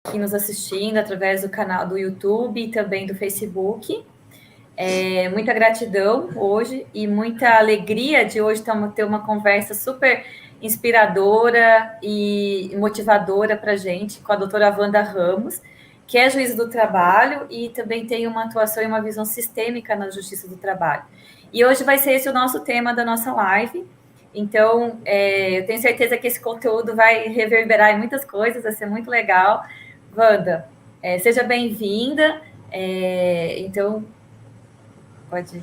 aqui nos assistindo através do canal do YouTube e também do Facebook. Muita gratidão hoje e muita alegria de hoje ter uma conversa super inspiradora e motivadora para a gente com a doutora Wanda Ramos, que é juíza do trabalho e também tem uma atuação e uma visão sistêmica na justiça do trabalho. E hoje vai ser esse o nosso tema da nossa live. Então, eu tenho certeza que esse conteúdo vai reverberar em muitas coisas, vai ser muito legal. Wanda, seja bem-vinda. Então, pode ir.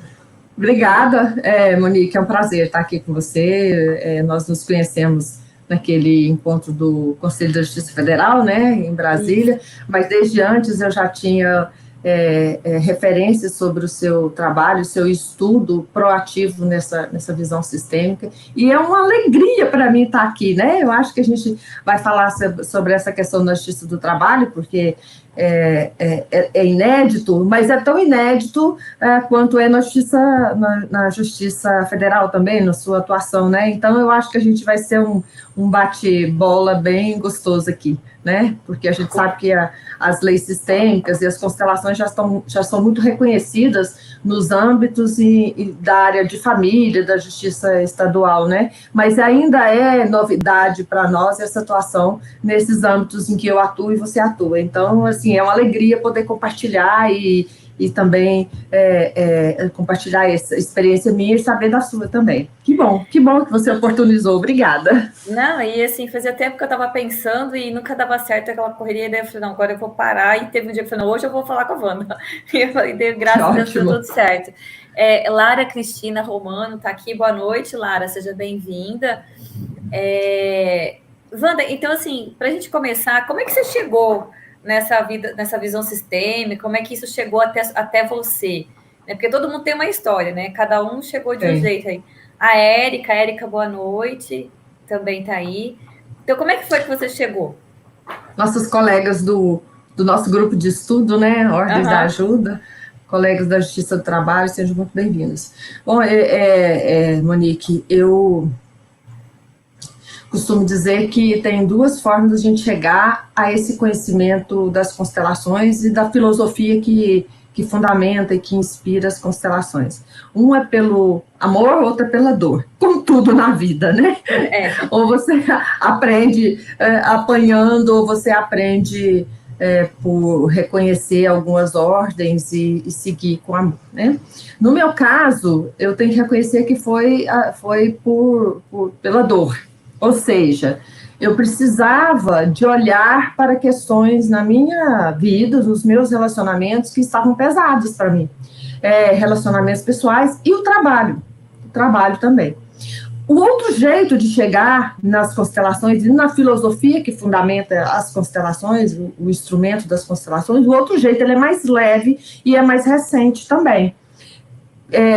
Obrigada, Monique, é um prazer estar aqui com você. Nós nos conhecemos naquele encontro do Conselho da Justiça Federal, né, em Brasília, mas desde antes eu já tinha referências sobre o seu trabalho, o seu estudo proativo nessa visão sistêmica, e é uma alegria para mim estar aqui, né? Eu acho que a gente vai falar sobre essa questão da justiça do trabalho, porque é inédito, mas é tão inédito quanto é na Justiça Federal também, na sua atuação, né? Então, eu acho que a gente vai ser um bate-bola bem gostoso aqui, né? Porque a gente sabe que as leis sistêmicas e as constelações já são muito reconhecidas nos âmbitos e da área de família, da justiça estadual, né? Mas ainda é novidade para nós essa atuação nesses âmbitos em que eu atuo e você atua. Então, assim, é uma alegria poder compartilhar e também compartilhar essa experiência minha e saber da sua também. Que bom que você oportunizou, obrigada. Não, e assim, fazia tempo que eu estava pensando e nunca dava certo aquela correria, e daí eu falei, não, agora eu vou parar, e teve um dia que eu falei, não, hoje eu vou falar com a Wanda. E eu falei, graças a Deus, deu tudo certo. Lara Cristina Romano está aqui, boa noite, Lara, seja bem-vinda. Wanda, então assim, para a gente começar, como é que você chegou nessa visão sistêmica, como é que isso chegou até você? Porque todo mundo tem uma história, né? Cada um chegou de um jeito aí. A Érica, boa noite, também está aí. Então, como é que foi que você chegou? Nossos colegas do nosso grupo de estudo, né? Ordens da Ajuda, colegas da Justiça do Trabalho, sejam muito bem-vindos. Bom, Monique, eu costumo dizer que tem duas formas de a gente chegar a esse conhecimento das constelações e da filosofia que fundamenta e que inspira as constelações. Um é pelo amor, outro é pela dor, como tudo na vida, né? Ou você aprende apanhando, ou você aprende por reconhecer algumas ordens e seguir com amor, né? No meu caso, eu tenho que reconhecer que foi pela dor. Ou seja, eu precisava de olhar para questões na minha vida, nos meus relacionamentos que estavam pesados para mim. Relacionamentos pessoais e o trabalho também. O outro jeito de chegar nas constelações e na filosofia que fundamenta as constelações, o instrumento das constelações, o outro jeito ele é mais leve e é mais recente também.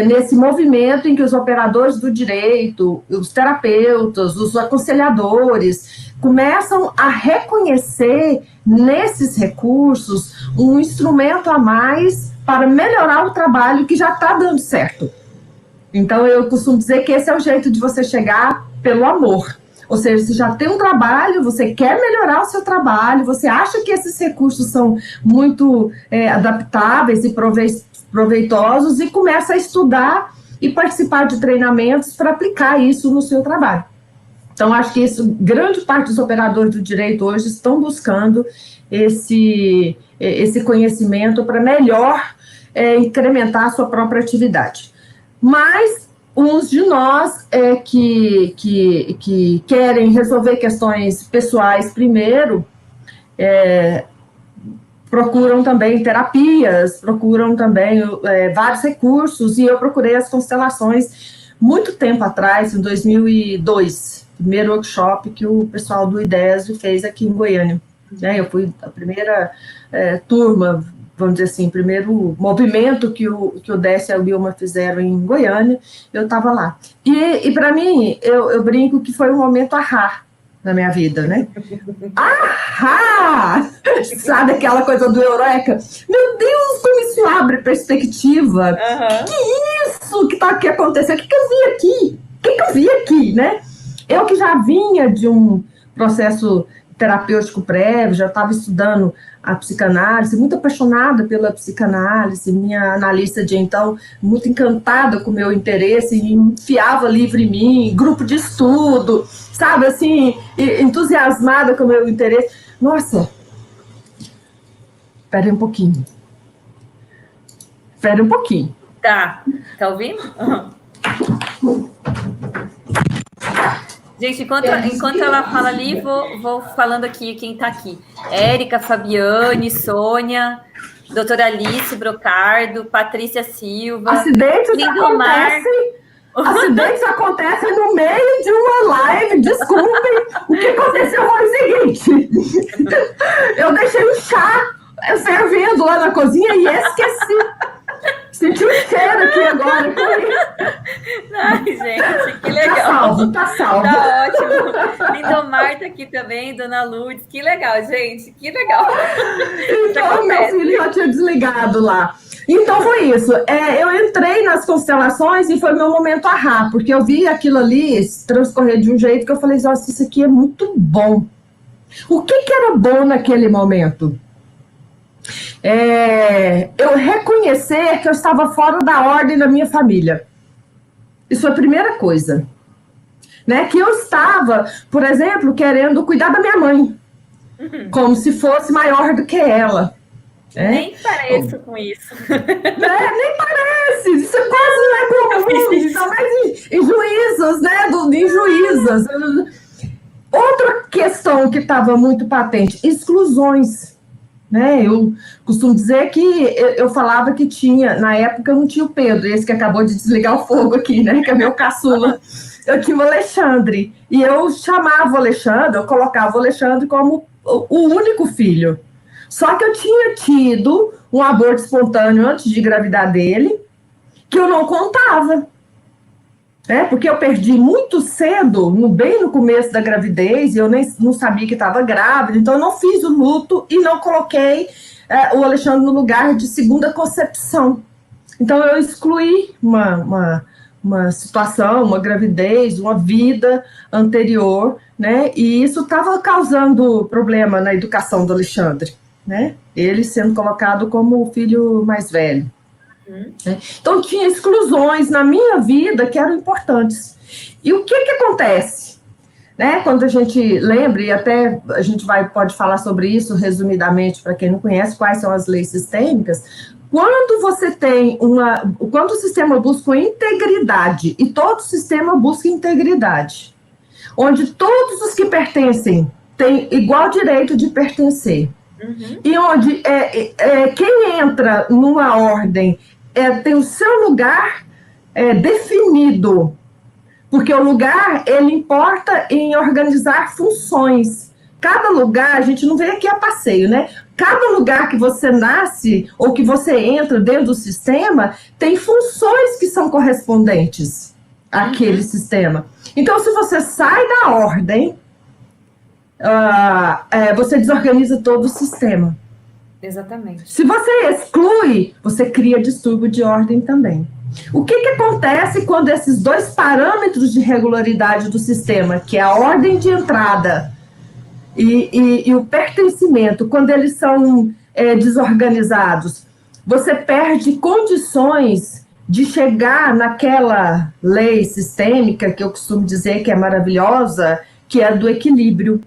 Nesse movimento em que os operadores do direito, os terapeutas, os aconselhadores começam a reconhecer nesses recursos um instrumento a mais para melhorar o trabalho que já está dando certo. Então, eu costumo dizer que esse é o jeito de você chegar pelo amor. Ou seja, você já tem um trabalho, você quer melhorar o seu trabalho, você acha que esses recursos são muito adaptáveis e proveitosos e começa a estudar e participar de treinamentos para aplicar isso no seu trabalho. Então, acho que grande parte dos operadores do direito hoje estão buscando esse conhecimento para melhor incrementar a sua própria atividade. Mas uns de nós que querem resolver questões pessoais primeiro, procuram também terapias, procuram também vários recursos, e eu procurei as constelações muito tempo atrás, em 2002, primeiro workshop que o pessoal do IDESO fez aqui em Goiânia. Eu fui a primeira turma, vamos dizer assim, primeiro movimento que o Décio e a Wilma fizeram em Goiânia, eu estava lá. E para mim, eu brinco que foi um momento ahá na minha vida, né? Ahá! Sabe aquela coisa do eureka? Meu Deus, como isso abre perspectiva. Que é isso que está aqui acontecendo? O que eu vi aqui? né? Eu que já vinha de um processo terapêutico prévio, já estava estudando a psicanálise, muito apaixonada pela psicanálise, minha analista de então, muito encantada com o meu interesse, e enfiava livro em mim, grupo de estudo, sabe, assim, entusiasmada com o meu interesse. Nossa, espera um pouquinho. Tá ouvindo? Gente, enquanto ela fala ali, vou falando aqui quem está aqui. Érica, Fabiane, Sônia, doutora Alice Brocardo, Patrícia Silva, Lindomar. Acidentes acontecem no meio de uma live, desculpem. O que aconteceu foi o seguinte: eu deixei o chá fervendo lá na cozinha e esqueci. Senti um cheiro aqui agora. Ai, gente, que legal. Tá salvo. Tá ótimo. Lindomar tá aqui também, Dona Lourdes. Que legal, gente, que legal. Então, meu filho já tinha desligado lá. Então, foi isso. Eu entrei nas constelações e foi meu momento ahá, porque eu vi aquilo ali transcorrer de um jeito que eu falei, nossa, isso aqui é muito bom. O que era bom naquele momento? Eu reconhecer que eu estava fora da ordem da minha família. Isso é a primeira coisa. Né? Que eu estava, por exemplo, querendo cuidar da minha mãe. Como se fosse maior do que ela. Nem pareço com isso. Nem parece. Isso quase não é comum. Ainda mais em juízos, né? Em juízas. Outra questão que estava muito patente, exclusões. Né? Eu costumo dizer que eu falava que tinha, na época eu não tinha o Pedro, esse que acabou de desligar o fogo aqui, né? Que é meu caçula. Eu tinha o Alexandre, e eu chamava o Alexandre, eu colocava o Alexandre como o único filho. Só que eu tinha tido um aborto espontâneo antes de engravidar dele, que eu não contava. Porque eu perdi muito cedo, bem no começo da gravidez, e eu nem não sabia que estava grávida, então eu não fiz o luto e não coloquei o Alexandre no lugar de segunda concepção. Então eu excluí uma situação, uma gravidez, uma vida anterior, né? E isso estava causando problema na educação do Alexandre, né? Ele sendo colocado como o filho mais velho. Então tinha exclusões na minha vida que eram importantes. E o que acontece? Né? Quando a gente lembra, e até a gente pode falar sobre isso resumidamente para quem não conhece, quais são as leis sistêmicas. Quando você tem quando o sistema busca integridade, e todo sistema busca integridade, onde todos os que pertencem têm igual direito de pertencer, e onde quem entra numa ordem tem o seu lugar definido, porque o lugar, ele importa em organizar funções. Cada lugar, a gente não vem aqui a passeio, né? Cada lugar que você nasce, ou que você entra dentro do sistema, tem funções que são correspondentes àquele sistema. Então, se você sai da ordem, você desorganiza todo o sistema. Exatamente. Se você exclui, você cria distúrbio de ordem também. O que acontece quando esses dois parâmetros de regularidade do sistema, que é a ordem de entrada e o pertencimento, quando eles são desorganizados, você perde condições de chegar naquela lei sistêmica, que eu costumo dizer que é maravilhosa, que é do equilíbrio.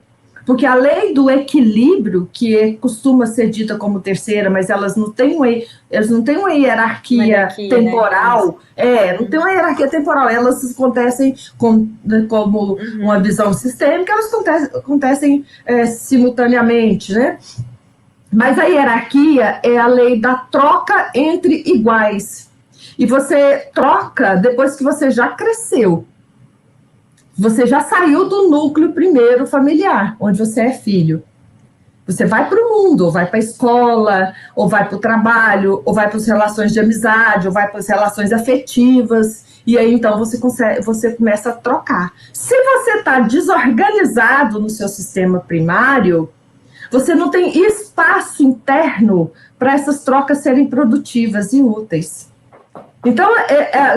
Porque a lei do equilíbrio, que costuma ser dita como terceira, mas elas não têm uma hierarquia temporal, né? Não tem uma hierarquia temporal, elas acontecem como uma visão sistêmica, elas acontecem simultaneamente, né? Mas a hierarquia é a lei da troca entre iguais. E você troca depois que você já cresceu. Você já saiu do núcleo primeiro familiar, onde você é filho. Você vai para o mundo, ou vai para a escola, ou vai para o trabalho, ou vai para as relações de amizade, ou vai para as relações afetivas, e aí então você começa a trocar. Se você está desorganizado no seu sistema primário, você não tem espaço interno para essas trocas serem produtivas e úteis. Então,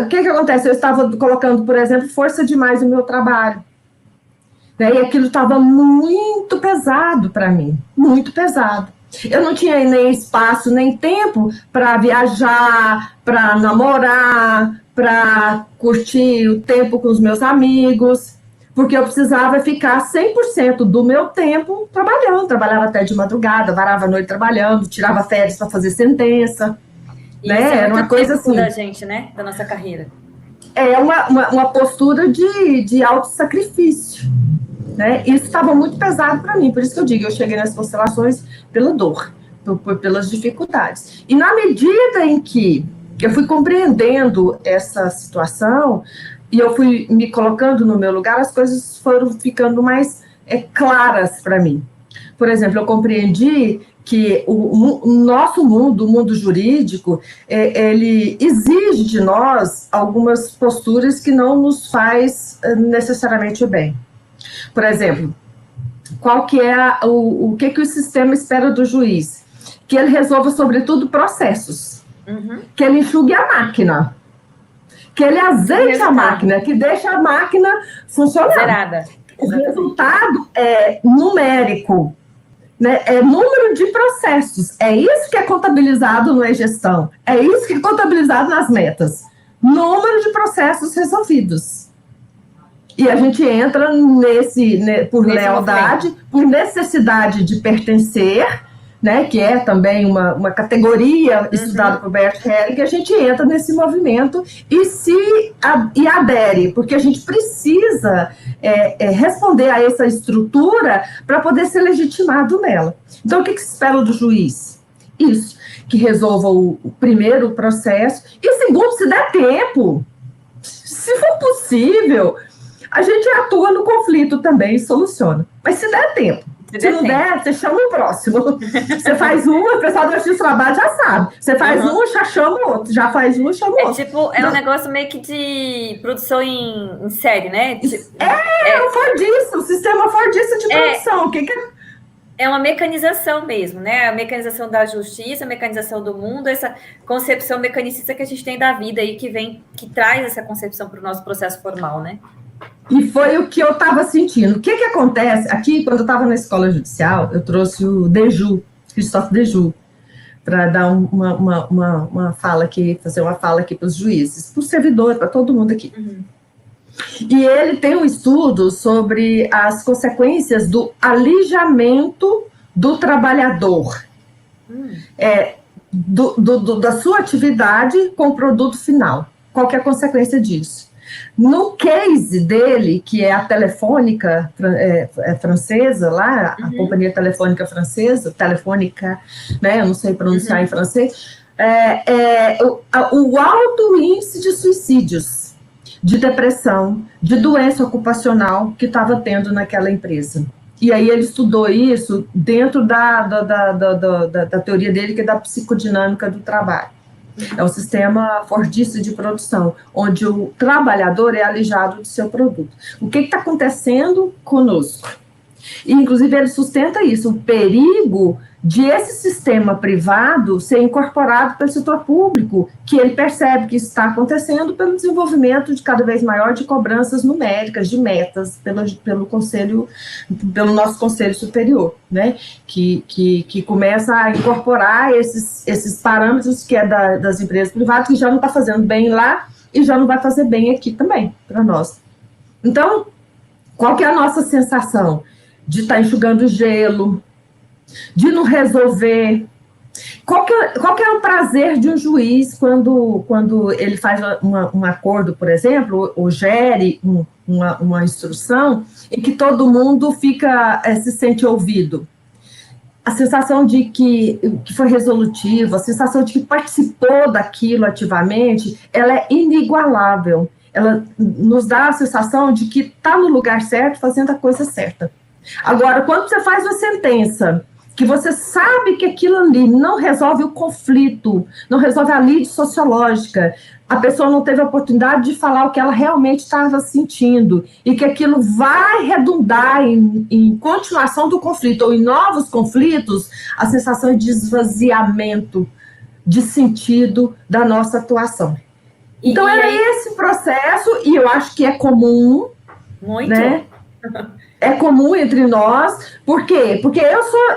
o que acontece? Eu estava colocando, por exemplo, força demais no meu trabalho. né? E aquilo estava muito pesado para mim, muito pesado. Eu não tinha nem espaço, nem tempo para viajar, para namorar, para curtir o tempo com os meus amigos, porque eu precisava ficar 100% do meu tempo trabalhando. Trabalhava até de madrugada, varava a noite trabalhando, tirava férias para fazer sentença. E né? isso é Era muito uma coisa típico assim. da gente, né? Da nossa carreira. É uma postura de autossacrifício. Né? Isso estava muito pesado para mim, por isso que eu digo, eu cheguei nas constelações pela dor, pelas dificuldades. E na medida em que eu fui compreendendo essa situação e eu fui me colocando no meu lugar, as coisas foram ficando mais claras para mim. Por exemplo, eu compreendi que o nosso mundo, o mundo jurídico, ele exige de nós algumas posturas que não nos faz necessariamente bem. Por exemplo, qual que é o que o sistema espera do juiz? Que ele resolva, sobretudo, processos. Que ele enxugue a máquina. Que ele azeite a máquina, que deixe a máquina funcionar. Zerada. O resultado é numérico. Né? É número de processos. É isso que é contabilizado na gestão. É isso que é contabilizado nas metas. Número de processos resolvidos. E a gente entra por lealdade, por necessidade de pertencer, né, que é também uma categoria estudada por Bert Helling, que a gente entra nesse movimento e adere, porque a gente precisa responder a essa estrutura para poder ser legitimado nela. Então, o que se espera do juiz? Isso, que resolva o primeiro processo, e segundo, se der tempo, se for possível, a gente atua no conflito também e soluciona. Mas se der tempo. Se não der, você chama o próximo. Você faz um, o pessoal do Justiça do Trabalho já sabe. Você faz um, já chama o outro. Já faz um, chama o outro. É um negócio meio que de produção em série, né? O Fordista, o sistema Fordista de produção. O que é uma mecanização mesmo, né? A mecanização da justiça, a mecanização do mundo, essa concepção mecanicista que a gente tem da vida aí, que traz essa concepção para o nosso processo formal, né? E foi o que eu estava sentindo. O que acontece? Aqui, quando eu estava na escola judicial, eu trouxe o Deju, Christophe Deju, para dar uma fala aqui, fazer uma fala aqui para os juízes, para o servidor, para todo mundo aqui. E ele tem um estudo sobre as consequências do alijamento do trabalhador, da sua atividade com o produto final. Qual que é a consequência disso? No case dele, que é a Telefônica francesa, lá, a companhia telefônica francesa, Telefônica, né, eu não sei pronunciar em francês, o alto índice de suicídios, de depressão, de doença ocupacional que estava tendo naquela empresa. E aí ele estudou isso dentro da teoria dele, que é da psicodinâmica do trabalho. É um sistema fordista de produção, onde o trabalhador é alijado do seu produto. O que está acontecendo conosco? E, inclusive, ele sustenta isso, o perigo de esse sistema privado ser incorporado pelo setor público, que ele percebe que isso está acontecendo pelo desenvolvimento de cada vez maior de cobranças numéricas, de metas, pelo nosso Conselho Superior, né? Que começa a incorporar esses parâmetros que é das empresas privadas, que já não está fazendo bem lá e já não vai fazer bem aqui também, para nós. Então, qual que é a nossa sensação? De estar enxugando gelo, de não resolver. Qual que é o prazer de um juiz quando ele faz um acordo, por exemplo, ou gere uma instrução em que todo mundo se sente ouvido? A sensação de que foi resolutivo, a sensação de que participou daquilo ativamente, ela é inigualável. Ela nos dá a sensação de que está no lugar certo, fazendo a coisa certa. Agora, quando você faz uma sentença que você sabe que aquilo ali não resolve o conflito, não resolve a lide sociológica, a pessoa não teve a oportunidade de falar o que ela realmente estava sentindo, e que aquilo vai redundar em continuação do conflito, ou em novos conflitos, a sensação de esvaziamento de sentido da nossa atuação. Então, era esse processo, e eu acho que é comum. Muito. Né? É comum entre nós. Por quê? Porque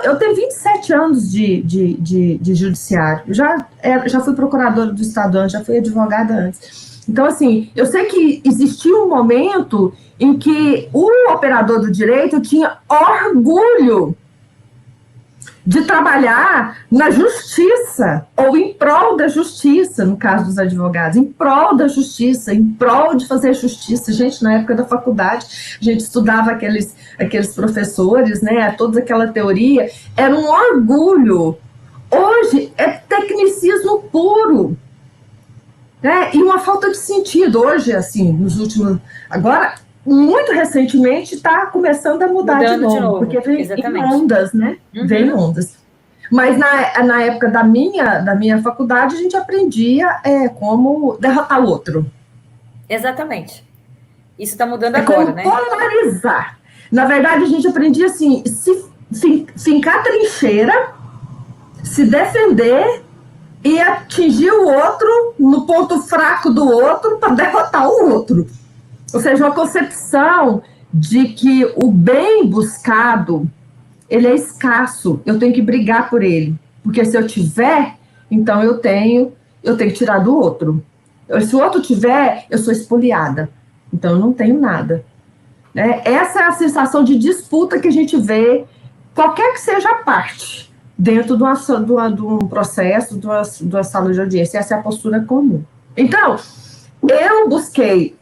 eu tenho 27 anos de judiciário. Já fui procuradora do Estado antes, já fui advogada antes. Então, assim, eu sei que existia um momento em que o operador do direito tinha orgulho de trabalhar na justiça, ou em prol da justiça, no caso dos advogados, em prol da justiça, em prol de fazer justiça. Gente, na época da faculdade, a gente estudava aqueles professores, né, toda aquela teoria, era um orgulho. Hoje é tecnicismo puro, né, e uma falta de sentido. Hoje, assim, nos últimos... Agora, muito recentemente, está começando a mudar de novo, porque vem em ondas, né? Vem em ondas. Mas na época da minha faculdade, a gente aprendia como derrotar o outro. Exatamente. Isso está mudando agora, né? Polarizar. Na verdade, a gente aprendia assim, fincar trincheira, se defender e atingir o outro no ponto fraco do outro para derrotar o outro. Ou seja, uma concepção de que o bem buscado, ele é escasso, eu tenho que brigar por ele. Porque se eu tiver, então eu tenho que tirar do outro. Se o outro tiver, eu sou espoliada. Então eu não tenho nada. Essa é a sensação de disputa que a gente vê, qualquer que seja a parte, dentro de um processo, de uma sala de audiência. Essa é a postura comum. Então, eu busquei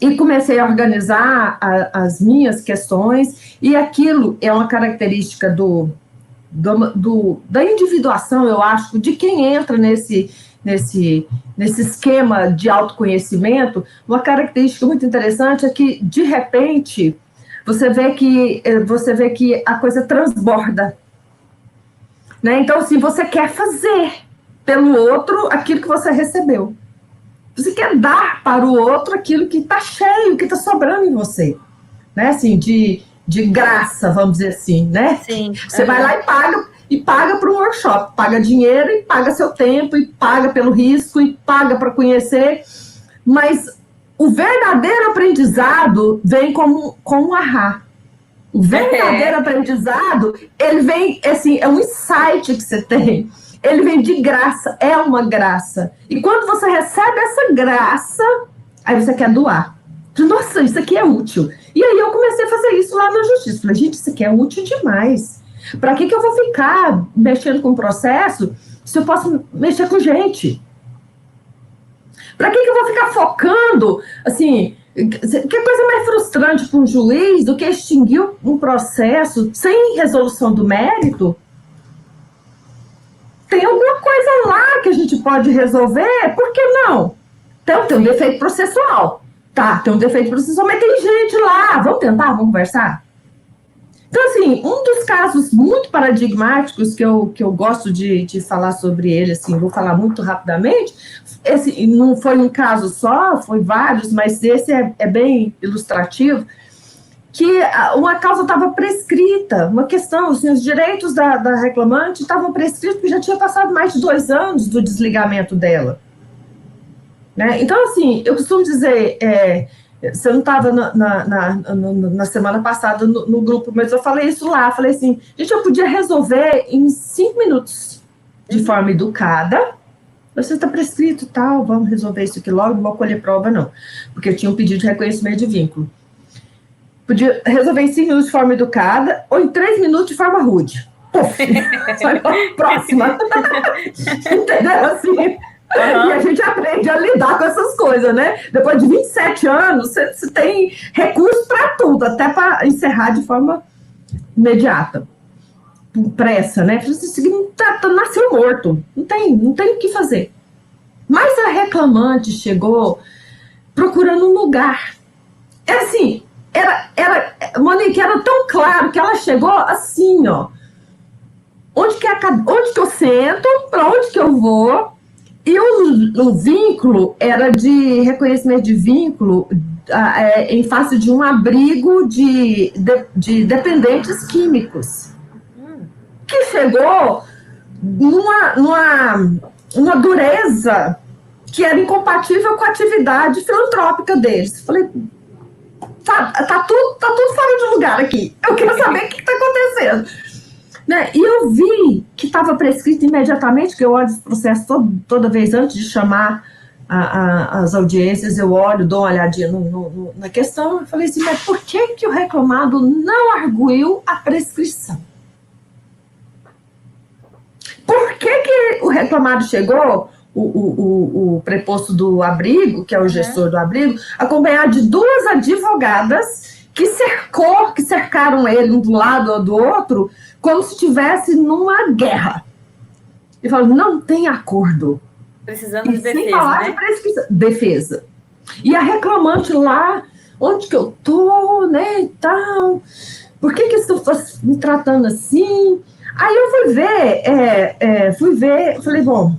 e comecei a organizar as minhas questões, e aquilo é uma característica da individuação, eu acho, de quem entra nesse esquema de autoconhecimento. Uma característica muito interessante é que, de repente, você vê que a coisa transborda. Né? Então, assim, você quer fazer pelo outro aquilo que você recebeu. Você quer dar para o outro aquilo que está cheio, que está sobrando em você, né? Assim, de graça, vamos dizer assim, né? Sim. Você vai lá e paga para um workshop, paga dinheiro e paga seu tempo, e paga pelo risco, e paga para conhecer, mas o verdadeiro aprendizado vem com um ahá. O verdadeiro aprendizado, ele vem, assim, é um insight que você tem. Ele vem de graça, é uma graça. E quando você recebe essa graça, aí você quer doar. Nossa, isso aqui é útil. E aí eu comecei a fazer isso lá na justiça. Falei, gente, isso aqui é útil demais. Para que eu vou ficar mexendo com o processo se eu posso mexer com gente? Para que eu vou ficar focando, assim... Que coisa mais frustrante para um juiz do que extinguir um processo sem resolução do mérito? Tem alguma coisa lá que a gente pode resolver, por que não? Então, tem um defeito processual. Tá, tem um defeito processual, mas tem gente lá. Vamos tentar, vamos conversar? Então, assim, um dos casos muito paradigmáticos que eu gosto de falar sobre ele, assim, vou falar muito rapidamente, esse não foi um caso só, foi vários, mas esse é bem ilustrativo, que uma causa estava prescrita, uma questão, assim, os direitos da reclamante estavam prescritos porque já tinha passado mais de 2 anos do desligamento dela. Né? Então, assim, eu costumo dizer, você não estava na semana passada no grupo, mas eu falei isso lá, falei assim, gente, eu podia resolver em 5 minutos, de forma educada. Você está prescrito, tal, vamos resolver isso aqui logo, não vou colher prova, não, porque eu tinha um pedido de reconhecimento de vínculo. Podia resolver em 5 minutos de forma educada, ou em 3 minutos de forma rude. Puf, próxima. Entendeu? Assim... E a gente aprende a lidar com essas coisas, né? Depois de 27 anos, você tem recurso para tudo, até para encerrar de forma imediata, com pressa, né? Você nasceu morto, não tem o que fazer. Mas a reclamante chegou procurando um lugar. Era assim, Monique, era tão claro que ela chegou assim, ó. Onde que eu sento, para onde que eu vou? E o vínculo era de reconhecimento de vínculo em face de um abrigo de dependentes químicos. Que chegou numa dureza que era incompatível com a atividade filantrópica deles. Falei, tá tudo fora de lugar aqui. Eu quero saber o que está acontecendo. Né? E eu vi que estava prescrito imediatamente, que eu olho esse processo toda vez antes de chamar as audiências, eu olho, dou uma olhadinha na questão, eu falei assim, mas por que o reclamado não arguiu a prescrição? Por que o reclamado chegou, o preposto do abrigo, que é o gestor do abrigo, acompanhado de 2 advogadas que cercaram ele um do lado ou do outro, como se estivesse numa guerra. Ele falou, não tem acordo. Precisando de defesa, sem falar, né? De prescrição. Defesa. E a reclamante lá, onde que eu tô, né, e tal, por que estão me tratando assim? Aí eu fui ver, falei, bom,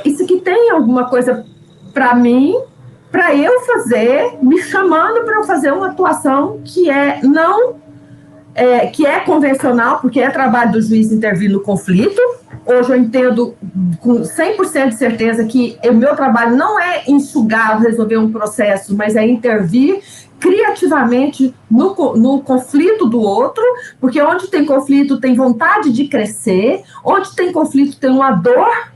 isso aqui tem alguma coisa para mim, para eu fazer, me chamando para eu fazer uma atuação que que é convencional, porque é trabalho do juiz intervir no conflito. Hoje eu entendo com 100% de certeza que o meu trabalho não é enxugar, resolver um processo, mas é intervir criativamente no conflito do outro, porque onde tem conflito tem vontade de crescer, onde tem conflito tem uma dor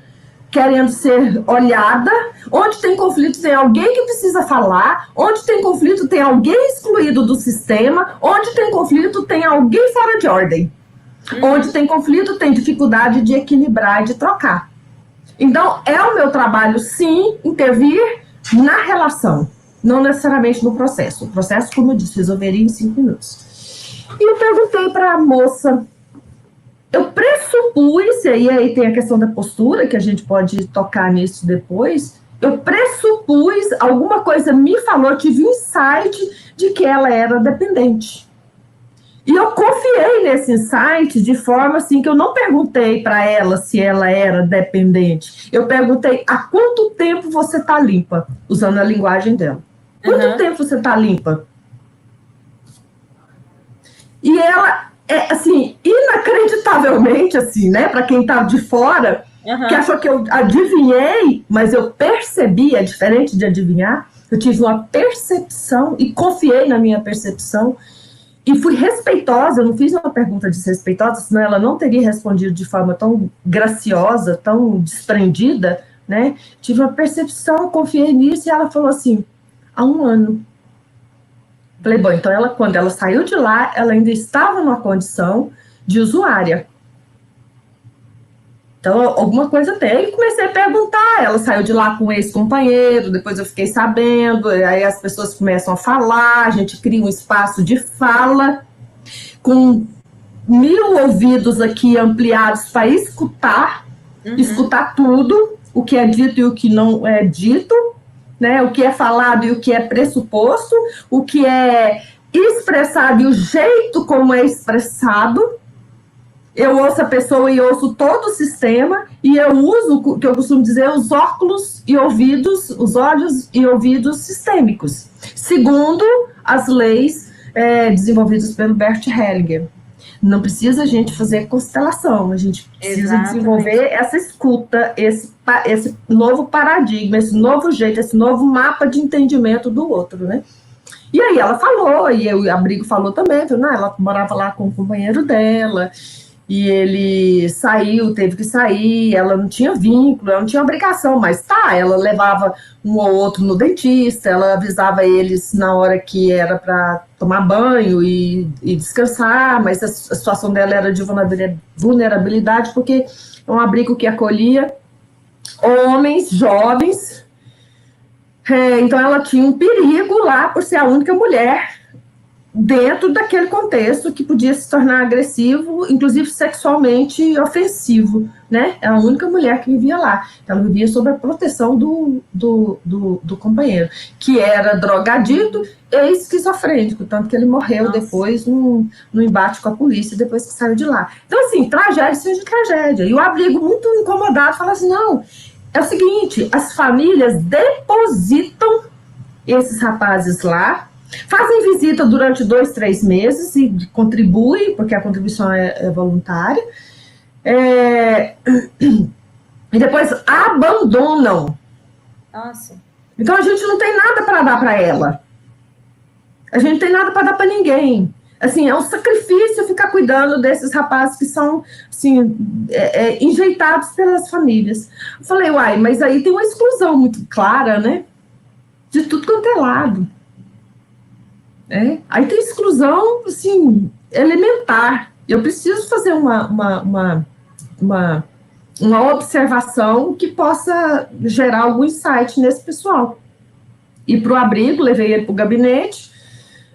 querendo ser olhada, onde tem conflito tem alguém que precisa falar, onde tem conflito tem alguém excluído do sistema, onde tem conflito tem alguém fora de ordem, onde tem conflito tem dificuldade de equilibrar e de trocar. Então, é o meu trabalho, sim, intervir na relação, não necessariamente no processo. O processo, como eu disse, resolveria em 5 minutos. E eu perguntei para a moça, eu pressupus, e aí tem a questão da postura, que a gente pode tocar nisso depois, eu pressupus, alguma coisa me falou, eu tive um insight de que ela era dependente. E eu confiei nesse insight de forma assim que eu não perguntei para ela se ela era dependente. Eu perguntei há quanto tempo você está limpa, usando a linguagem dela. Quanto tempo você está limpa? E ela, assim, inacreditavelmente, assim, né, para quem está de fora, que achou que eu adivinhei, mas eu percebi, é diferente de adivinhar, eu tive uma percepção e confiei na minha percepção. E fui respeitosa, eu não fiz uma pergunta desrespeitosa, senão ela não teria respondido de forma tão graciosa, tão desprendida, né? Tive uma percepção, confiei nisso, e ela falou assim, há 1 ano. Falei, bom, então quando ela saiu de lá, ela ainda estava numa condição de usuária. Então, alguma coisa tem. E comecei a perguntar. Ela saiu de lá com um ex-companheiro, depois eu fiquei sabendo. Aí as pessoas começam a falar, a gente cria um espaço de fala, com 1000 ouvidos aqui ampliados para escutar, escutar tudo, o que é dito e o que não é dito, né? O que é falado e o que é pressuposto, o que é expressado e o jeito como é expressado. Eu ouço a pessoa e ouço todo o sistema, e eu uso, o que eu costumo dizer, os óculos e ouvidos, os olhos e ouvidos sistêmicos, segundo as leis desenvolvidas pelo Bert Hellinger. Não precisa a gente fazer constelação, a gente precisa desenvolver essa escuta, esse novo paradigma, esse novo jeito, esse novo mapa de entendimento do outro, né? E aí ela falou, e o abrigo falou também, falou, não, ela morava lá com o companheiro dela, e ele saiu, teve que sair, ela não tinha vínculo, ela não tinha obrigação, mas ela levava um ou outro no dentista, ela avisava eles na hora que era para tomar banho e descansar, mas a situação dela era de vulnerabilidade, porque é um abrigo que acolhia homens jovens, então ela tinha um perigo lá por ser a única mulher dentro daquele contexto que podia se tornar agressivo, inclusive sexualmente ofensivo, né? É a única mulher que vivia lá. Ela vivia sob a proteção do companheiro, que era drogadito e esquizofrênico, tanto que ele morreu depois no embate com a polícia, depois que saiu de lá. Então, assim, tragédia seja tragédia. E o abrigo, muito incomodado, fala assim, não, é o seguinte, as famílias depositam esses rapazes lá, fazem visita durante 2, 3 meses e contribuem, porque a contribuição é voluntária, e depois abandonam. Nossa. Então a gente não tem nada para dar para ela. A gente não tem nada para dar para ninguém. Assim, é um sacrifício ficar cuidando desses rapazes que são, assim, enjeitados pelas famílias. Eu falei, uai, mas aí tem uma exclusão muito clara, né? De tudo quanto é lado. Aí tem exclusão, assim, elementar. Eu preciso fazer uma observação que possa gerar algum insight nesse pessoal. E para o abrigo, levei ele para o gabinete,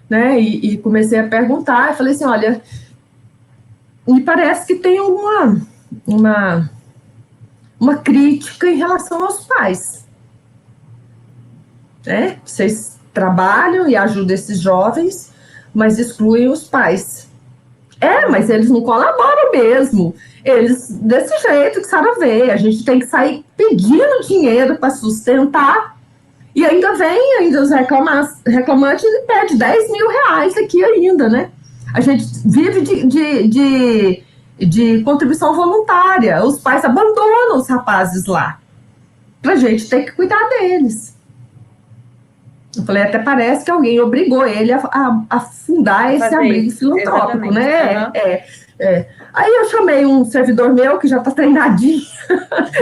né, e comecei a perguntar, e falei assim, olha, me parece que tem uma crítica em relação aos pais. Vocês trabalham e ajudam esses jovens, mas excluem os pais. Mas eles não colaboram mesmo. Eles, desse jeito que a senhora vê, a gente tem que sair pedindo dinheiro para sustentar, e ainda vem os reclamantes e pede 10 mil reais aqui ainda, né? A gente vive de contribuição voluntária. Os pais abandonam os rapazes lá. Pra gente ter que cuidar deles. Eu falei, até parece que alguém obrigou ele a fundar esse abrigo filantrópico, né? Uhum. Aí eu chamei um servidor meu que já está treinadinho,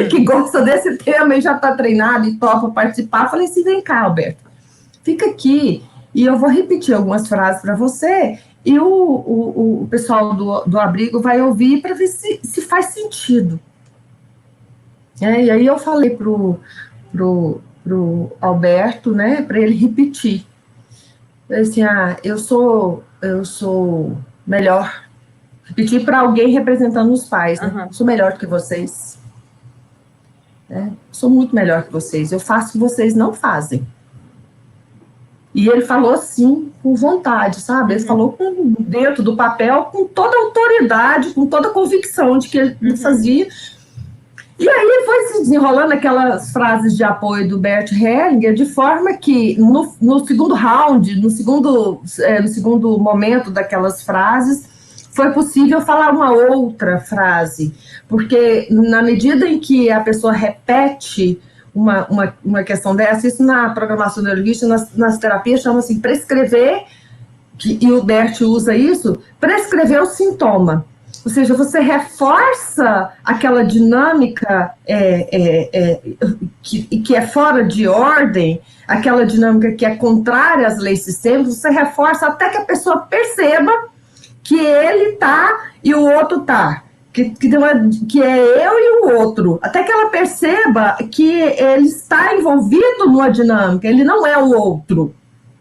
que gosta desse tema e já está treinado e topa participar. Falei assim, vem cá, Alberto, fica aqui e eu vou repetir algumas frases para você e o pessoal do abrigo vai ouvir para ver se faz sentido. E aí eu falei pro Alberto, né, para ele repetir. Assim, eu sou melhor. Repetir para alguém representando os pais, né? Uhum. Sou melhor que vocês. Sou muito melhor que vocês. Eu faço o que vocês não fazem. E ele falou assim, com vontade, sabe? Ele falou dentro do papel, com toda a autoridade, com toda a convicção de que ele fazia. E aí foi se desenrolando aquelas frases de apoio do Bert Hellinger, de forma que no segundo round, no segundo momento daquelas frases, foi possível falar uma outra frase, porque na medida em que a pessoa repete uma questão dessa, isso na programação neurolinguística, nas terapias, chama-se prescrever, e o Bert usa isso, prescrever o sintoma. Ou seja, você reforça aquela dinâmica que é fora de ordem, aquela dinâmica que é contrária às leis sistêmicas, você reforça até que a pessoa perceba que ele tá e o outro tá, que é eu e o outro, até que ela perceba que ele está envolvido numa dinâmica, ele não é o outro.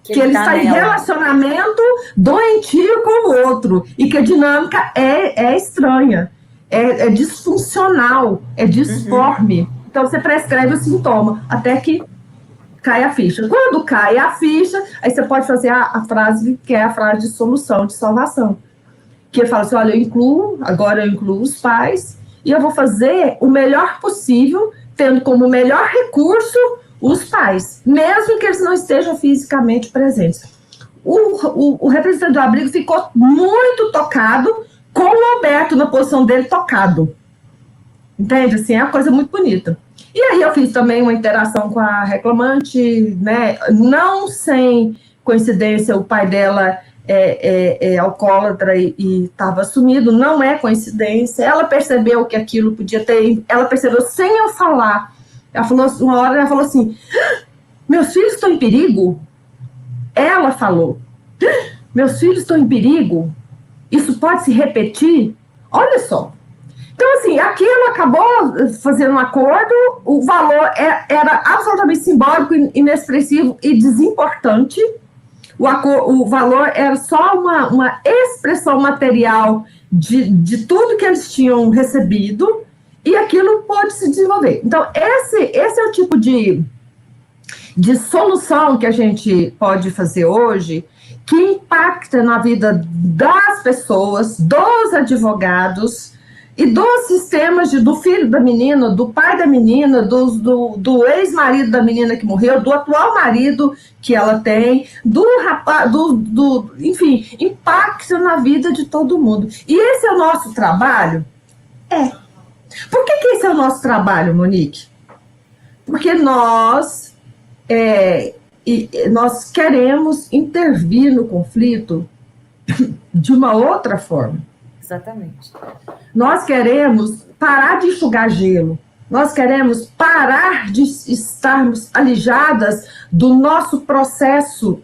Que ele está em relacionamento doentio com o outro. E que a dinâmica é estranha. É disfuncional. É disforme. Uhum. Então, você prescreve o sintoma até que cai a ficha. Quando cai a ficha, aí você pode fazer a frase que é a frase de solução, de salvação. Que fala assim, olha, agora eu incluo os pais e eu vou fazer o melhor possível, tendo como melhor recurso os pais, mesmo que eles não estejam fisicamente presentes. O representante do abrigo ficou muito tocado com o Alberto na posição dele tocado. Entende? Assim, é uma coisa muito bonita. E aí eu fiz também uma interação com a reclamante, né? Não sem coincidência, o pai dela é alcoólatra e estava sumido, não é coincidência. Ela percebeu que aquilo podia ter... Ela percebeu sem eu falar. Ela falou, uma hora ela falou assim, meus filhos estão em perigo? Ela falou, meus filhos estão em perigo? Isso pode se repetir? Olha só. Então, assim, aquilo acabou fazendo um acordo, o valor era absolutamente simbólico, inexpressivo e desimportante. O valor era só uma expressão material de tudo que eles tinham recebido, e aquilo pode se desenvolver. Então, esse é o tipo de solução que a gente pode fazer hoje, que impacta na vida das pessoas, dos advogados e dos sistemas do filho da menina, do pai da menina, do ex-marido da menina que morreu, do atual marido que ela tem, do rapaz, enfim, impacta na vida de todo mundo. E esse é o nosso trabalho? Por que esse é o nosso trabalho, Monique? Porque nós e nós queremos intervir no conflito de uma outra forma. Exatamente. Nós queremos parar de enxugar gelo. Nós queremos parar de estarmos alijadas do nosso processo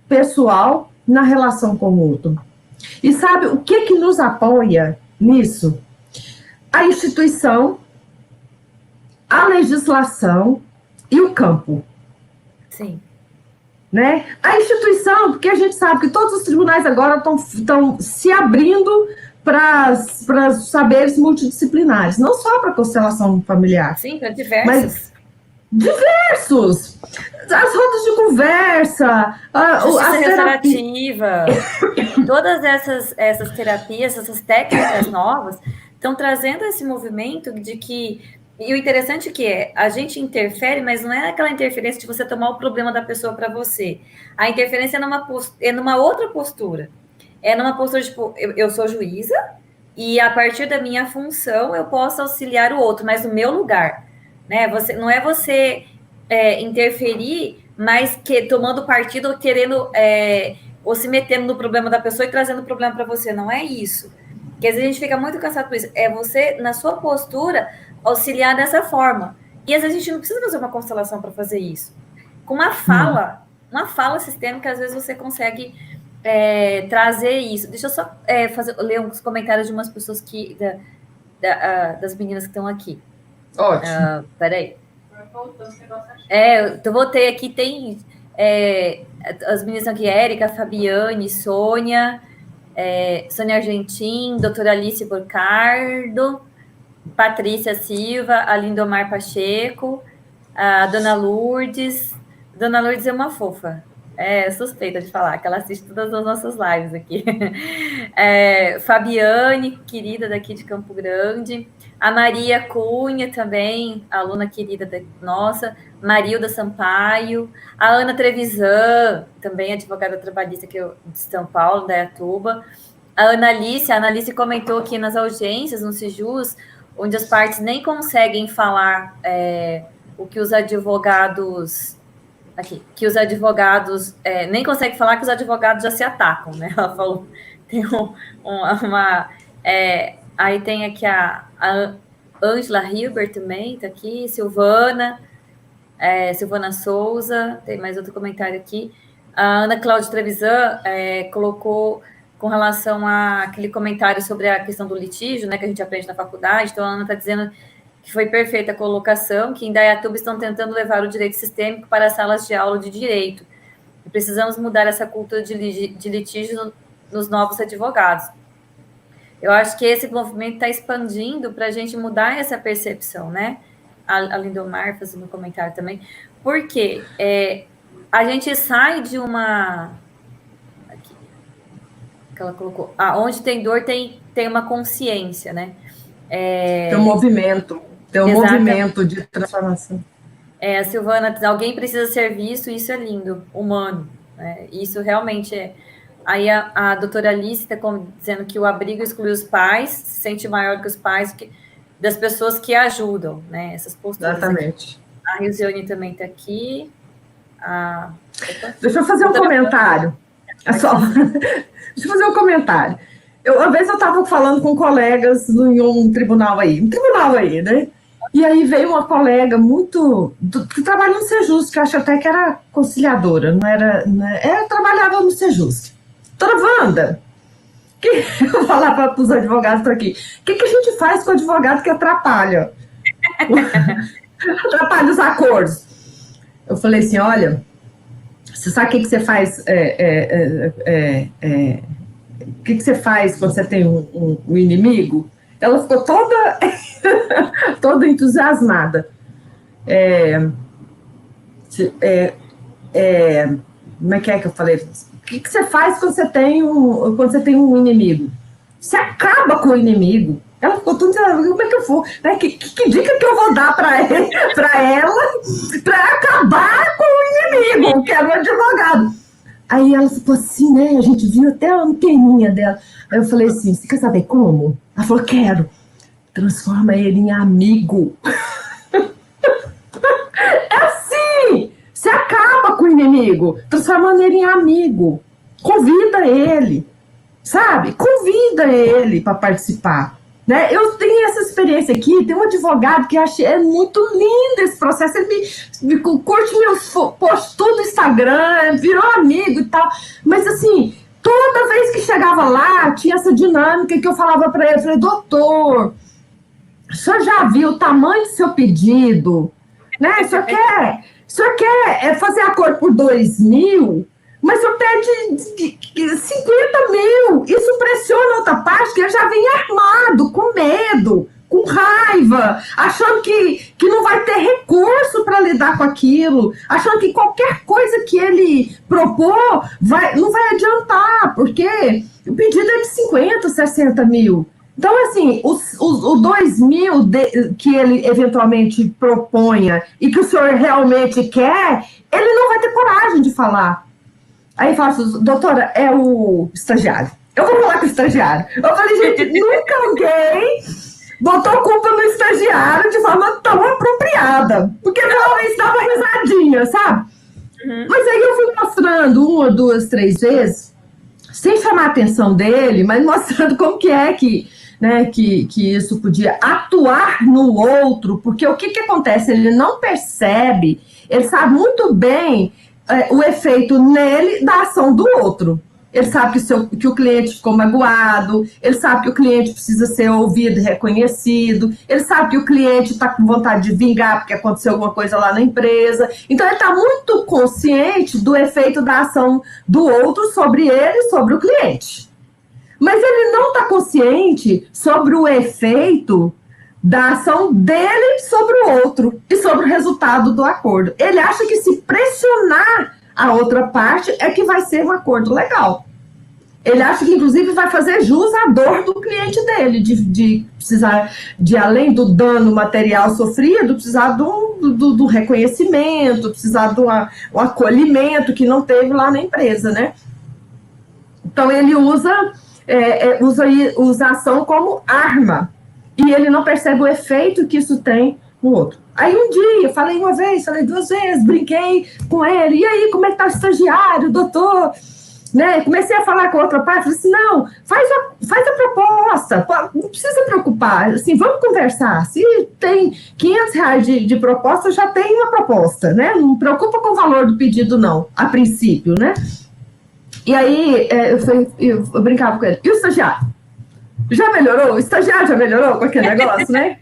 pessoal na relação com o outro. E sabe o que nos apoia nisso? A instituição, a legislação e o campo. Sim. Né? A instituição, porque a gente sabe que todos os tribunais agora estão se abrindo para saberes multidisciplinares, não só para constelação familiar. Sim, para diversos. Mas diversos! As rodas de conversa, justiça restaurativa, todas essas terapias, essas técnicas novas estão trazendo esse movimento de que... E o interessante que é, a gente interfere, mas não é aquela interferência de você tomar o problema da pessoa para você. A interferência é numa outra postura. É numa postura, tipo, eu sou juíza e a partir da minha função eu posso auxiliar o outro, mas no meu lugar. Né? Não é você interferir, mas tomando partido ou querendo ou se metendo no problema da pessoa e trazendo o problema para você. Não é isso. Porque às vezes a gente fica muito cansado com isso. É você, na sua postura, auxiliar dessa forma. E às vezes a gente não precisa fazer uma constelação para fazer isso. Com uma fala sistêmica, às vezes você consegue trazer isso. Deixa eu só ler uns comentários de umas pessoas das meninas que estão aqui. Ótimo. Peraí. Eu voltei aqui, tem as meninas estão aqui, Érica, Fabiane, Sônia, Sônia Argentim, doutora Alice Borcardo, Patrícia Silva, a Lindomar Pacheco, a Dona Lourdes. Dona Lourdes é uma fofa. Suspeita de falar, que ela assiste todas as nossas lives aqui. Fabiane, querida daqui de Campo Grande. A Maria Cunha também, aluna querida nossa. Marilda Sampaio. A Ana Trevisan, também advogada trabalhista aqui de São Paulo, da Iatuba. A Analice comentou aqui nas audiências, no Sijus, onde as partes nem conseguem falar o que os advogados... Aqui, que os advogados nem conseguem falar que os advogados já se atacam, né? Ela falou, tem aí tem aqui a Ângela Hilbert também, tá aqui, Silvana Souza, tem mais outro comentário aqui. A Ana Cláudia Trevisan colocou com relação àquele comentário sobre a questão do litígio, né, que a gente aprende na faculdade. Então, a Ana está dizendo que foi perfeita a colocação, que em Dayatuba estão tentando levar o direito sistêmico para as salas de aula de direito. E precisamos mudar essa cultura de litígio nos novos advogados. Eu acho que esse movimento está expandindo para a gente mudar essa percepção, né? A Lindomar fazendo um comentário também. Porque a gente sai de uma... Aqui, que ela colocou. Onde tem dor, tem uma consciência, né? Tem um movimento. Tem um movimento de transformação. A Silvana diz, alguém precisa ser visto, isso é lindo, humano. Isso realmente é... Aí a doutora Alice está dizendo que o abrigo exclui os pais, se sente maior que os pais, das pessoas que ajudam, né? Essas posturas. Exatamente. Aqui. A Risione também está aqui. Deixa eu fazer um comentário. Deixa eu fazer um comentário. Uma vez eu estava falando com colegas em um tribunal aí, né? E aí veio uma colega que trabalha no Sejusc, que eu acho até que era conciliadora, não era, trabalhava no Sejusc. Doutora Wanda, eu vou falar para os advogados aqui, o que a gente faz com o advogado que atrapalha? Atrapalha os acordos. Eu falei assim, olha, você sabe o que você faz? O que você faz quando você tem um inimigo? Ela ficou toda entusiasmada. Como é que eu falei? O que você faz quando você tem um inimigo? Você acaba com o inimigo. Ela ficou toda entusiasmada. Como é que eu vou? Que dica que eu vou dar para ela para acabar com o inimigo, que era o advogado? Aí ela ficou assim, né? A gente viu até a anteninha dela. Aí eu falei assim, você quer saber como? Ela falou, quero. Transforma ele em amigo. É assim! Você acaba com o inimigo, transformando ele em amigo. Convida ele, sabe? Convida ele para participar. Né? Eu tenho essa experiência aqui, tem um advogado que eu achei muito lindo esse processo, ele me curte meus posts tudo no Instagram, virou amigo e tal, mas assim, toda vez que chegava lá, tinha essa dinâmica que eu falava para ele, eu falei, doutor, o senhor já viu o tamanho do seu pedido? Né? O senhor quer fazer acordo por 2.000? Mas o senhor pede 50.000, isso pressiona outra parte, que ele já vem armado, com medo, com raiva, achando que não vai ter recurso para lidar com aquilo, achando que qualquer coisa que ele propor não vai adiantar, porque o pedido é de 50, 60 mil. Então, assim, o 2.000 que ele eventualmente proponha e que o senhor realmente quer, ele não vai ter coragem de falar. Aí eu falo assim, doutora, é o estagiário. Eu vou falar com o estagiário. Eu falei, gente, nunca alguém botou culpa no estagiário de forma tão apropriada. Porque normalmente dava risadinha, sabe? Uhum. Mas aí eu fui mostrando 1, 2, 3 vezes, sem chamar a atenção dele, mas mostrando como que é que isso podia atuar no outro, porque o que acontece? Ele não percebe, ele sabe muito bem o efeito nele da ação do outro. Ele sabe que o cliente ficou magoado, ele sabe que o cliente precisa ser ouvido e reconhecido, ele sabe que o cliente está com vontade de vingar porque aconteceu alguma coisa lá na empresa. Então, ele está muito consciente do efeito da ação do outro sobre ele e sobre o cliente. Mas ele não está consciente sobre o efeito da ação dele sobre o outro e sobre o resultado do acordo. Ele acha que se pressionar a outra parte é que vai ser um acordo legal. Ele acha que, inclusive, vai fazer jus à dor do cliente dele, de precisar, além do dano material sofrido, precisar do reconhecimento, precisar do acolhimento que não teve lá na empresa, né? Então, ele usa a ação como arma. E ele não percebe o efeito que isso tem no outro. Aí um dia, eu falei uma vez, falei 2 vezes, brinquei com ele. E aí, como é que tá o estagiário, doutor? Né? Comecei a falar com a outra parte, falei assim, não, faz a proposta, não precisa preocupar, assim, vamos conversar. Se tem R$500 de proposta, já tem uma proposta, né? Não preocupa com o valor do pedido, não, a princípio, né? E aí, eu brincava com ele. E o estagiário? Já melhorou? O estagiário já melhorou com aquele negócio, né?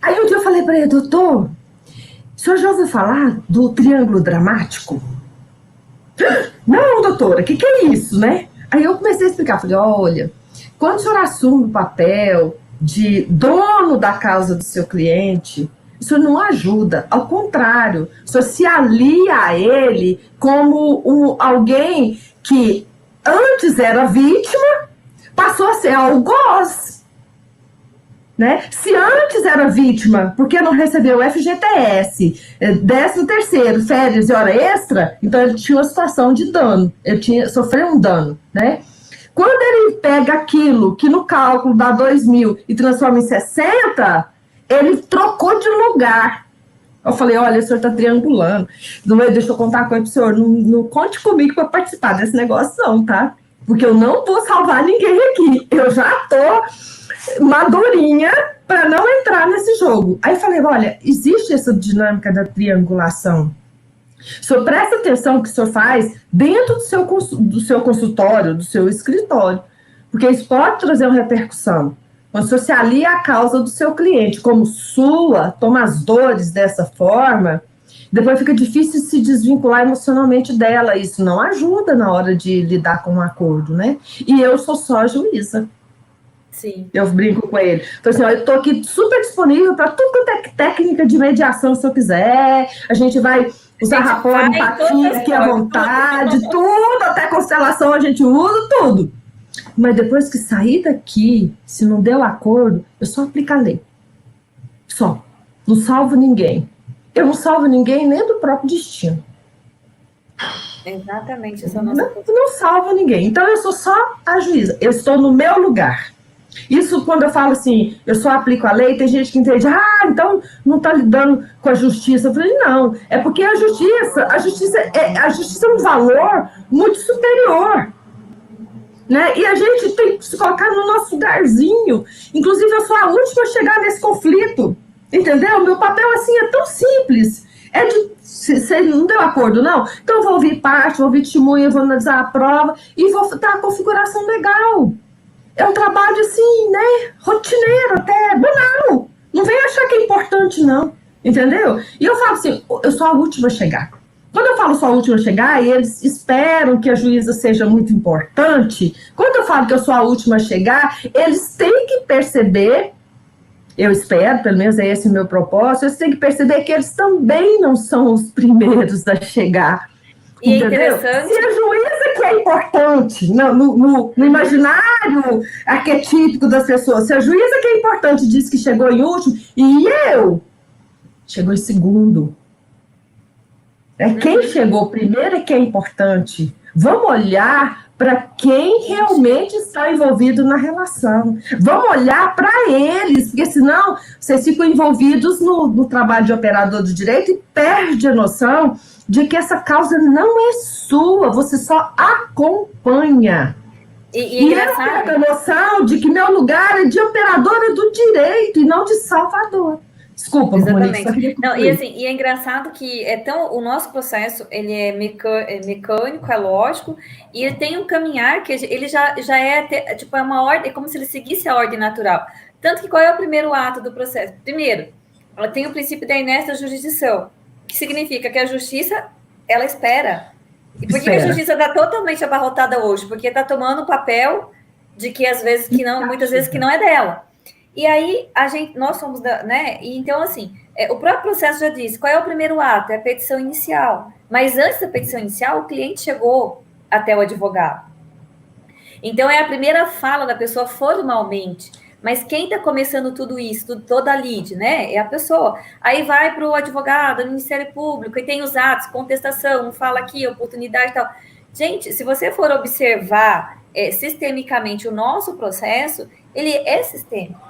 Aí um dia eu falei para ele, doutor, o senhor já ouviu falar do triângulo dramático? Não, doutora, o que é isso, né? Aí eu comecei a explicar, falei, olha, quando o senhor assume o papel de dono da causa do seu cliente, isso não ajuda, ao contrário, o senhor se alia a ele como alguém que antes era vítima, passou a ser algoz, né? Se antes era vítima porque não recebeu FGTS, 13º, férias e hora extra, então ele tinha uma situação de dano, ele sofreu um dano, né? Quando ele pega aquilo que no cálculo dá 2.000 e transforma em 60, ele trocou de lugar. Eu falei, olha, o senhor está triangulando. Deixa eu contar uma coisa para o senhor, não conte comigo para participar desse negócio não, tá? Porque eu não vou salvar ninguém aqui. Eu já tô madurinha para não entrar nesse jogo. Aí eu falei, olha, existe essa dinâmica da triangulação. O senhor presta atenção no que o senhor faz dentro do seu consultório, do seu escritório. Porque isso pode trazer uma repercussão. Quando o senhor se alia à causa do seu cliente, como sua, toma as dores dessa forma, depois fica difícil se desvincular emocionalmente dela. Isso não ajuda na hora de lidar com um acordo, né? E eu sou só juíza. Sim. Eu brinco com ele. Então, assim, ó, eu estou aqui super disponível para tudo quanto é técnica de mediação, se eu quiser. A gente vai usar rapport, empatia aqui à vontade, tudo, até constelação a gente usa, tudo. Mas depois que sair daqui, se não deu acordo, eu só aplico a lei. Só. Não salvo ninguém. Eu não salvo ninguém nem do próprio destino. Exatamente. Não salvo ninguém. Então, eu sou só a juíza. Eu estou no meu lugar. Isso, quando eu falo assim, eu só aplico a lei, tem gente que entende, então não está lidando com a justiça. Eu falei, não, é porque a justiça é um valor muito superior. Né? E a gente tem que se colocar no nosso lugarzinho. Inclusive, eu sou a última a chegar nesse conflito. Entendeu? Meu papel, assim, é tão simples. É de... Você não deu acordo, não? Então, eu vou ouvir parte, vou ouvir testemunha, vou analisar a prova e vou dar a configuração legal. É um trabalho, assim, né? Rotineiro, até banal. Não vem achar que é importante, não. Entendeu? E eu falo assim, eu sou a última a chegar. Quando eu falo sou a última a chegar, e eles esperam que a juíza seja muito importante, quando eu falo que eu sou a última a chegar, eles têm que perceber, eu espero, pelo menos é esse o meu propósito, eles têm que perceber que eles também não são os primeiros a chegar. E entendeu? É interessante. Se a juíza que é importante no imaginário arquetípico das pessoas, se a juíza que é importante diz que chegou em último, e eu chegou em segundo. Quem chegou primeiro é que é importante. Vamos olhar para quem realmente está envolvido na relação. Vamos olhar para eles, porque senão vocês ficam envolvidos no trabalho de operador do direito e perde a noção de que essa causa não é sua, você só acompanha. E eu perco a noção de que meu lugar é de operadora do direito e não de salvador. Desculpa, exatamente. Monique, não, e é engraçado que o nosso processo ele é mecânico, é lógico, e ele tem um caminhar que ele já é tipo é uma ordem, é como se ele seguisse a ordem natural. Tanto que qual é o primeiro ato do processo? Primeiro, ela tem o princípio da inércia da jurisdição, que significa que a justiça ela espera. E por que a justiça está totalmente abarrotada hoje? Porque está tomando o papel de que às vezes que não, muitas vezes que não é dela. E aí, nós somos, né? E então, assim, o próprio processo já disse, qual é o primeiro ato? É a petição inicial. Mas antes da petição inicial, o cliente chegou até o advogado. Então, é a primeira fala da pessoa formalmente. Mas quem está começando tudo isso, toda a lide, né? É a pessoa. Aí vai para o advogado, no Ministério Público, e tem os atos, contestação, um fala aqui, oportunidade e tal. Gente, se você for observar sistemicamente o nosso processo, ele é sistêmico.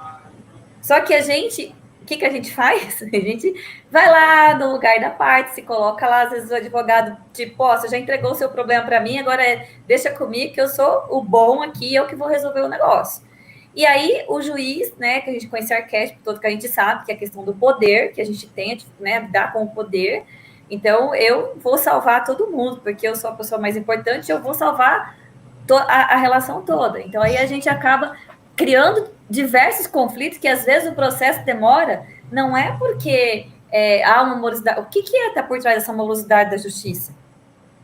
Só que o que a gente faz? A gente vai lá no lugar da parte, se coloca lá, às vezes o advogado, tipo, você já entregou o seu problema para mim, agora deixa comigo que eu sou o bom aqui, eu que vou resolver o negócio. E aí o juiz, né, que a gente conhece o arquétipo todo, que a gente sabe, que é a questão do poder, que a gente tem, né, lidar com o poder. Então, eu vou salvar todo mundo, porque eu sou a pessoa mais importante, eu vou salvar a relação toda. Então, aí a gente acaba criando diversos conflitos que às vezes o processo demora, não é porque há uma morosidade. O que está por trás dessa morosidade da justiça?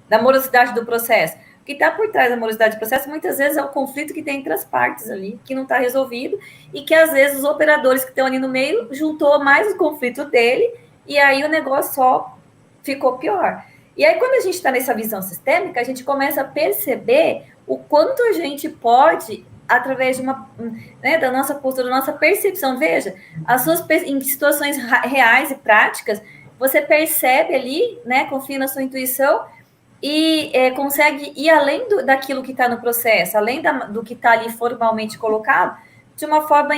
Da morosidade do processo? O que está por trás da morosidade do processo, muitas vezes é o conflito que tem entre as partes ali, que não está resolvido, e que às vezes os operadores que estão ali no meio juntou mais o conflito dele, e aí o negócio só ficou pior. E aí, quando a gente está nessa visão sistêmica, a gente começa a perceber o quanto a gente pode, através de da nossa postura, da nossa percepção, veja, em situações reais e práticas, você percebe ali, né, confia na sua intuição e consegue ir além daquilo que está no processo, além do que está ali formalmente colocado, de uma forma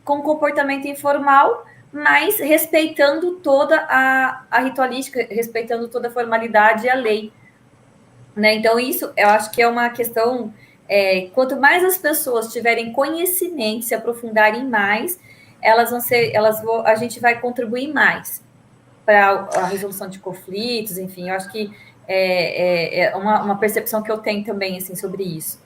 com comportamento informal, mas respeitando toda a ritualística, respeitando toda a formalidade e a lei. Né? Então, isso eu acho que é uma questão. Quanto mais as pessoas tiverem conhecimento, se aprofundarem mais, a gente vai contribuir mais para a resolução de conflitos, enfim, eu acho que é uma percepção que eu tenho também assim, sobre isso.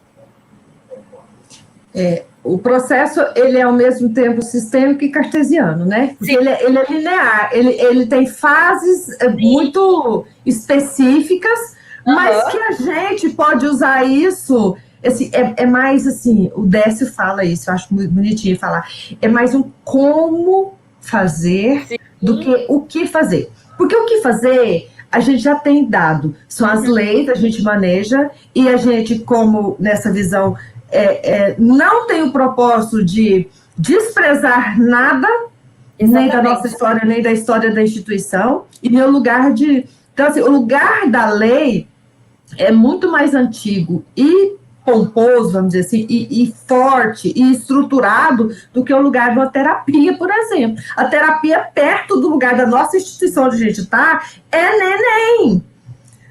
O processo, ele é ao mesmo tempo sistêmico e cartesiano, né? Porque ele é linear, ele tem fases muito específicas, mas que a gente pode usar isso, assim, é mais assim, o Décio fala isso, eu acho muito bonitinho falar, é mais um como fazer do que o que fazer. Porque o que fazer, a gente já tem dado, são as leis, a gente maneja, e a gente, como nessa visão, não tem o propósito de desprezar nada, nem da nossa história, nem da história da instituição, e no lugar de... Então, assim, o lugar da lei é muito mais antigo e pomposo, vamos dizer assim, e forte e estruturado do que o lugar de uma terapia, por exemplo. A terapia perto do lugar da nossa instituição onde a gente está é neném.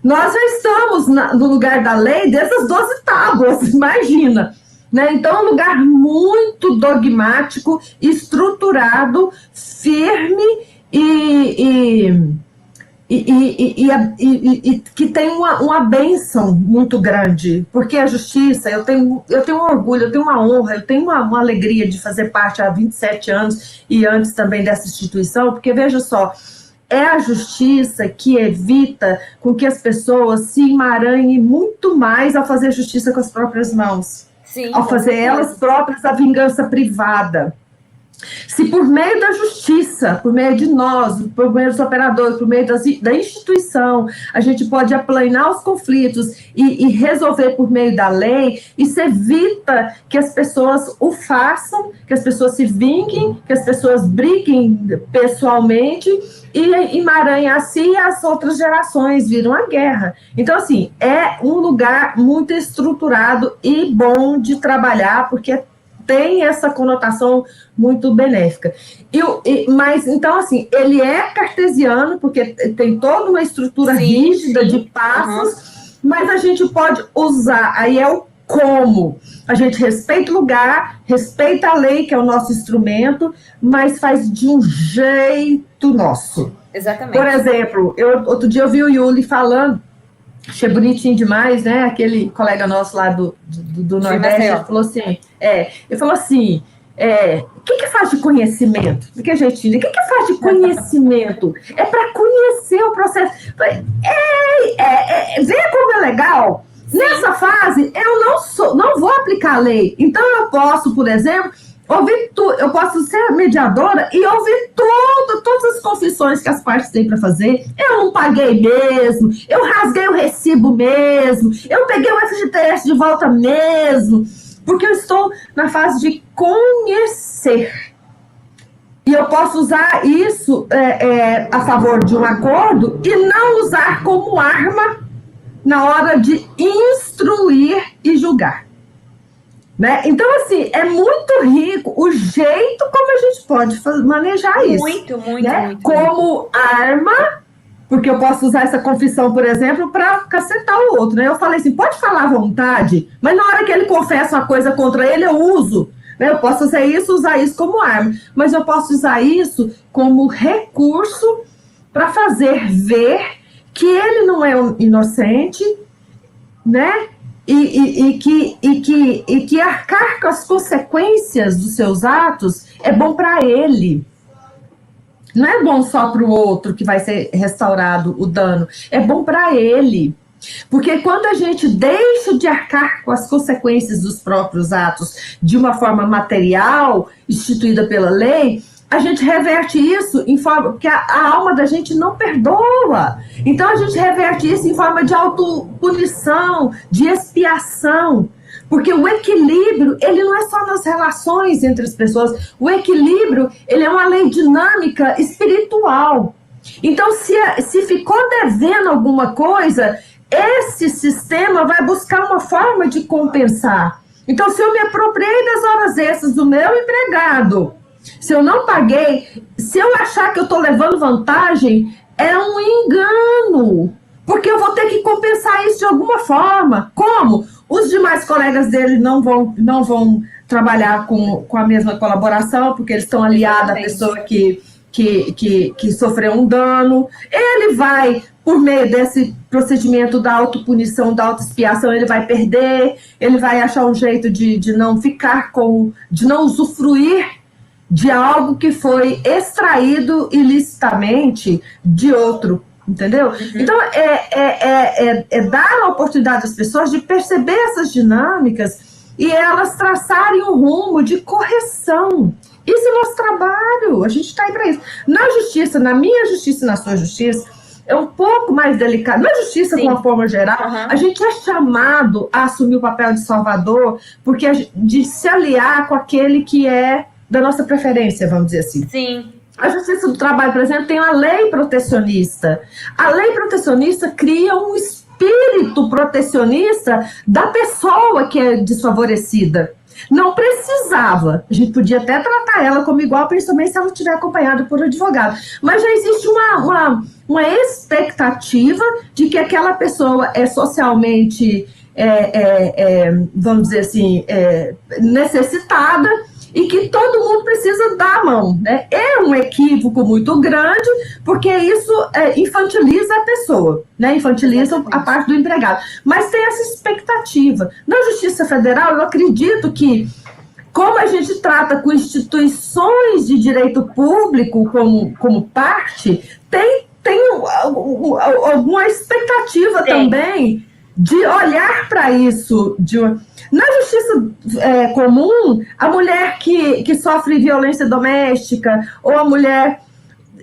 Nós já estamos no lugar da lei dessas 12 tábuas, imagina. Né? Então, é um lugar muito dogmático, estruturado, firme e que tem uma bênção muito grande, porque a justiça, eu tenho um orgulho, eu tenho uma honra, eu tenho uma alegria de fazer parte há 27 anos e antes também dessa instituição, porque veja só, é a justiça que evita com que as pessoas se emaranhem muito mais ao fazer justiça com as próprias mãos. Sim, ao fazer elas próprias a vingança privada. Se por meio da justiça, por meio de nós, por meio dos operadores, por meio da instituição, a gente pode aplanar os conflitos e resolver por meio da lei, isso evita que as pessoas o façam, que as pessoas se vinguem, que as pessoas briguem pessoalmente e emaranhem assim e as outras gerações viram a guerra. Então, assim, é um lugar muito estruturado e bom de trabalhar, porque tem essa conotação muito benéfica. Mas, então, assim, ele é cartesiano, porque tem toda uma estrutura rígida de passos, mas a gente pode usar, aí é o como. A gente respeita o lugar, respeita a lei, que é o nosso instrumento, mas faz de um jeito nosso. Exatamente. Por exemplo, outro dia eu vi o Yuli falando, achei bonitinho demais, né? Aquele colega nosso lá do Nordeste, ele falou assim, ele falou assim, o que faz de conhecimento? O que faz de conhecimento? É para conhecer o processo. Vê como é legal? Sim. Nessa fase, eu não vou aplicar a lei. Então, eu posso, por exemplo, eu posso ser mediadora e ouvir todas as confissões que as partes têm para fazer. Eu não paguei mesmo, eu rasguei o recibo mesmo, eu peguei o FGTS de volta mesmo, porque eu estou na fase de conhecer. E eu posso usar isso a favor de um acordo e não usar como arma na hora de instruir e julgar. Né? Então, assim, é muito rico o jeito como a gente pode manejar isso. Muito, né? muito. Como arma, porque eu posso usar essa confissão, por exemplo, para cacetar o outro. Né? Eu falei assim, pode falar à vontade, mas na hora que ele confessa uma coisa contra ele, eu uso. Né? Eu posso usar isso como arma, mas eu posso usar isso como recurso para fazer ver que ele não é inocente, né? E que arcar com as consequências dos seus atos é bom para ele. Não é bom só para o outro que vai ser restaurado o dano, é bom para ele. Porque quando a gente deixa de arcar com as consequências dos próprios atos de uma forma material, instituída pela lei, a gente reverte isso em forma... Porque a alma da gente não perdoa. Então, a gente reverte isso em forma de autopunição, de expiação. Porque o equilíbrio, ele não é só nas relações entre as pessoas. O equilíbrio, ele é uma lei dinâmica espiritual. Então, se ficou devendo alguma coisa, esse sistema vai buscar uma forma de compensar. Então, se eu me apropriei das horas extras do meu empregado... Se eu não paguei, se eu achar que eu estou levando vantagem, é um engano. Porque eu vou ter que compensar isso de alguma forma. Como? Os demais colegas dele não vão trabalhar com a mesma colaboração, porque eles estão aliados à pessoa que sofreu um dano. Ele vai, por meio desse procedimento da autopunição, da autoexpiação, ele vai perder, ele vai achar um jeito de não ficar de não usufruir de algo que foi extraído ilicitamente de outro, entendeu? Uhum. Então, é dar a oportunidade às pessoas de perceber essas dinâmicas e elas traçarem um rumo de correção. Isso é nosso trabalho, a gente está aí para isso. Na justiça, na minha justiça e na sua justiça, é um pouco mais delicado. Na justiça, de uma forma geral, a gente é chamado a assumir o papel de salvador, porque de se aliar com aquele que é da nossa preferência, vamos dizer assim. Sim. A Justiça do Trabalho, por exemplo, tem uma lei protecionista. A lei protecionista cria um espaço espírito protecionista da pessoa que é desfavorecida. Não precisava, a gente podia até tratar ela como igual, principalmente se ela estiver acompanhada por advogado, mas já existe uma expectativa de que aquela pessoa é socialmente, vamos dizer assim, necessitada, e que todo mundo precisa dar a mão, né? É um equívoco muito grande, porque isso infantiliza a pessoa, né? Infantiliza a parte do empregado. Mas tem essa expectativa. Na Justiça Federal, eu acredito que, como a gente trata com instituições de direito público como parte, tem alguma expectativa também de olhar para isso na justiça comum, a mulher que sofre violência doméstica, ou a mulher,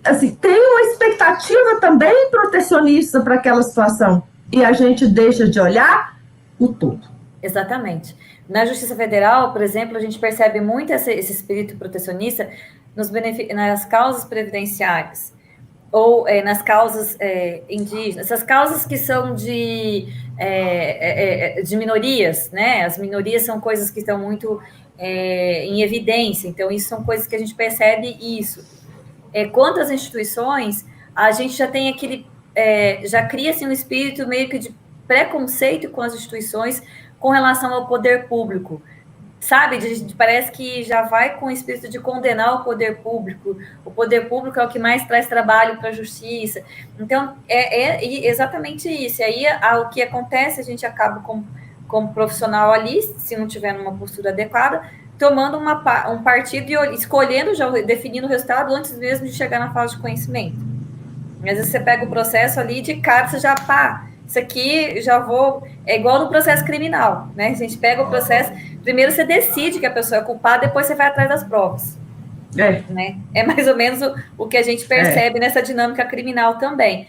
assim, tem uma expectativa também protecionista para aquela situação, e a gente deixa de olhar o todo. Exatamente. Na Justiça Federal, por exemplo, a gente percebe muito esse espírito protecionista nas causas previdenciárias, ou nas causas indígenas, essas causas que são de minorias, né? As minorias são coisas que estão muito em evidência, então isso são coisas que a gente percebe isso. Quanto às instituições, a gente já tem já cria-se um espírito meio que de preconceito com as instituições com relação ao poder público. Sabe, parece que já vai com o espírito de condenar o poder público é o que mais traz trabalho para a justiça. Então, é exatamente isso. E aí, o que acontece, a gente acaba como profissional ali, se não tiver numa postura adequada, tomando um partido e escolhendo, já definindo o resultado antes mesmo de chegar na fase de conhecimento. Às vezes você pega o processo ali de cara, você já, isso aqui já vou... É igual no processo criminal, né? A gente pega o processo... Primeiro você decide que a pessoa é culpada, depois você vai atrás das provas. Né? É mais ou menos o que a gente percebe nessa dinâmica criminal também.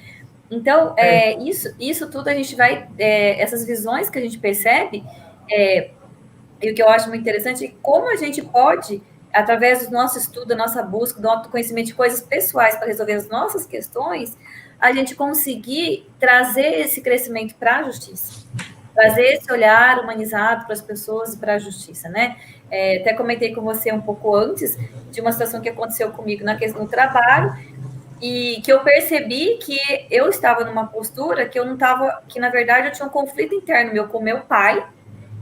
Então, isso tudo a gente vai... essas visões que a gente percebe, e o que eu acho muito interessante é como a gente pode, através do nosso estudo, da nossa busca, do autoconhecimento de coisas pessoais para resolver as nossas questões, a gente conseguir trazer esse crescimento para a justiça, trazer esse olhar humanizado para as pessoas e para a justiça, né? Até comentei com você um pouco antes de uma situação que aconteceu comigo no trabalho, e que eu percebi que eu estava numa postura que eu não estava, que na verdade eu tinha um conflito interno meu com meu pai.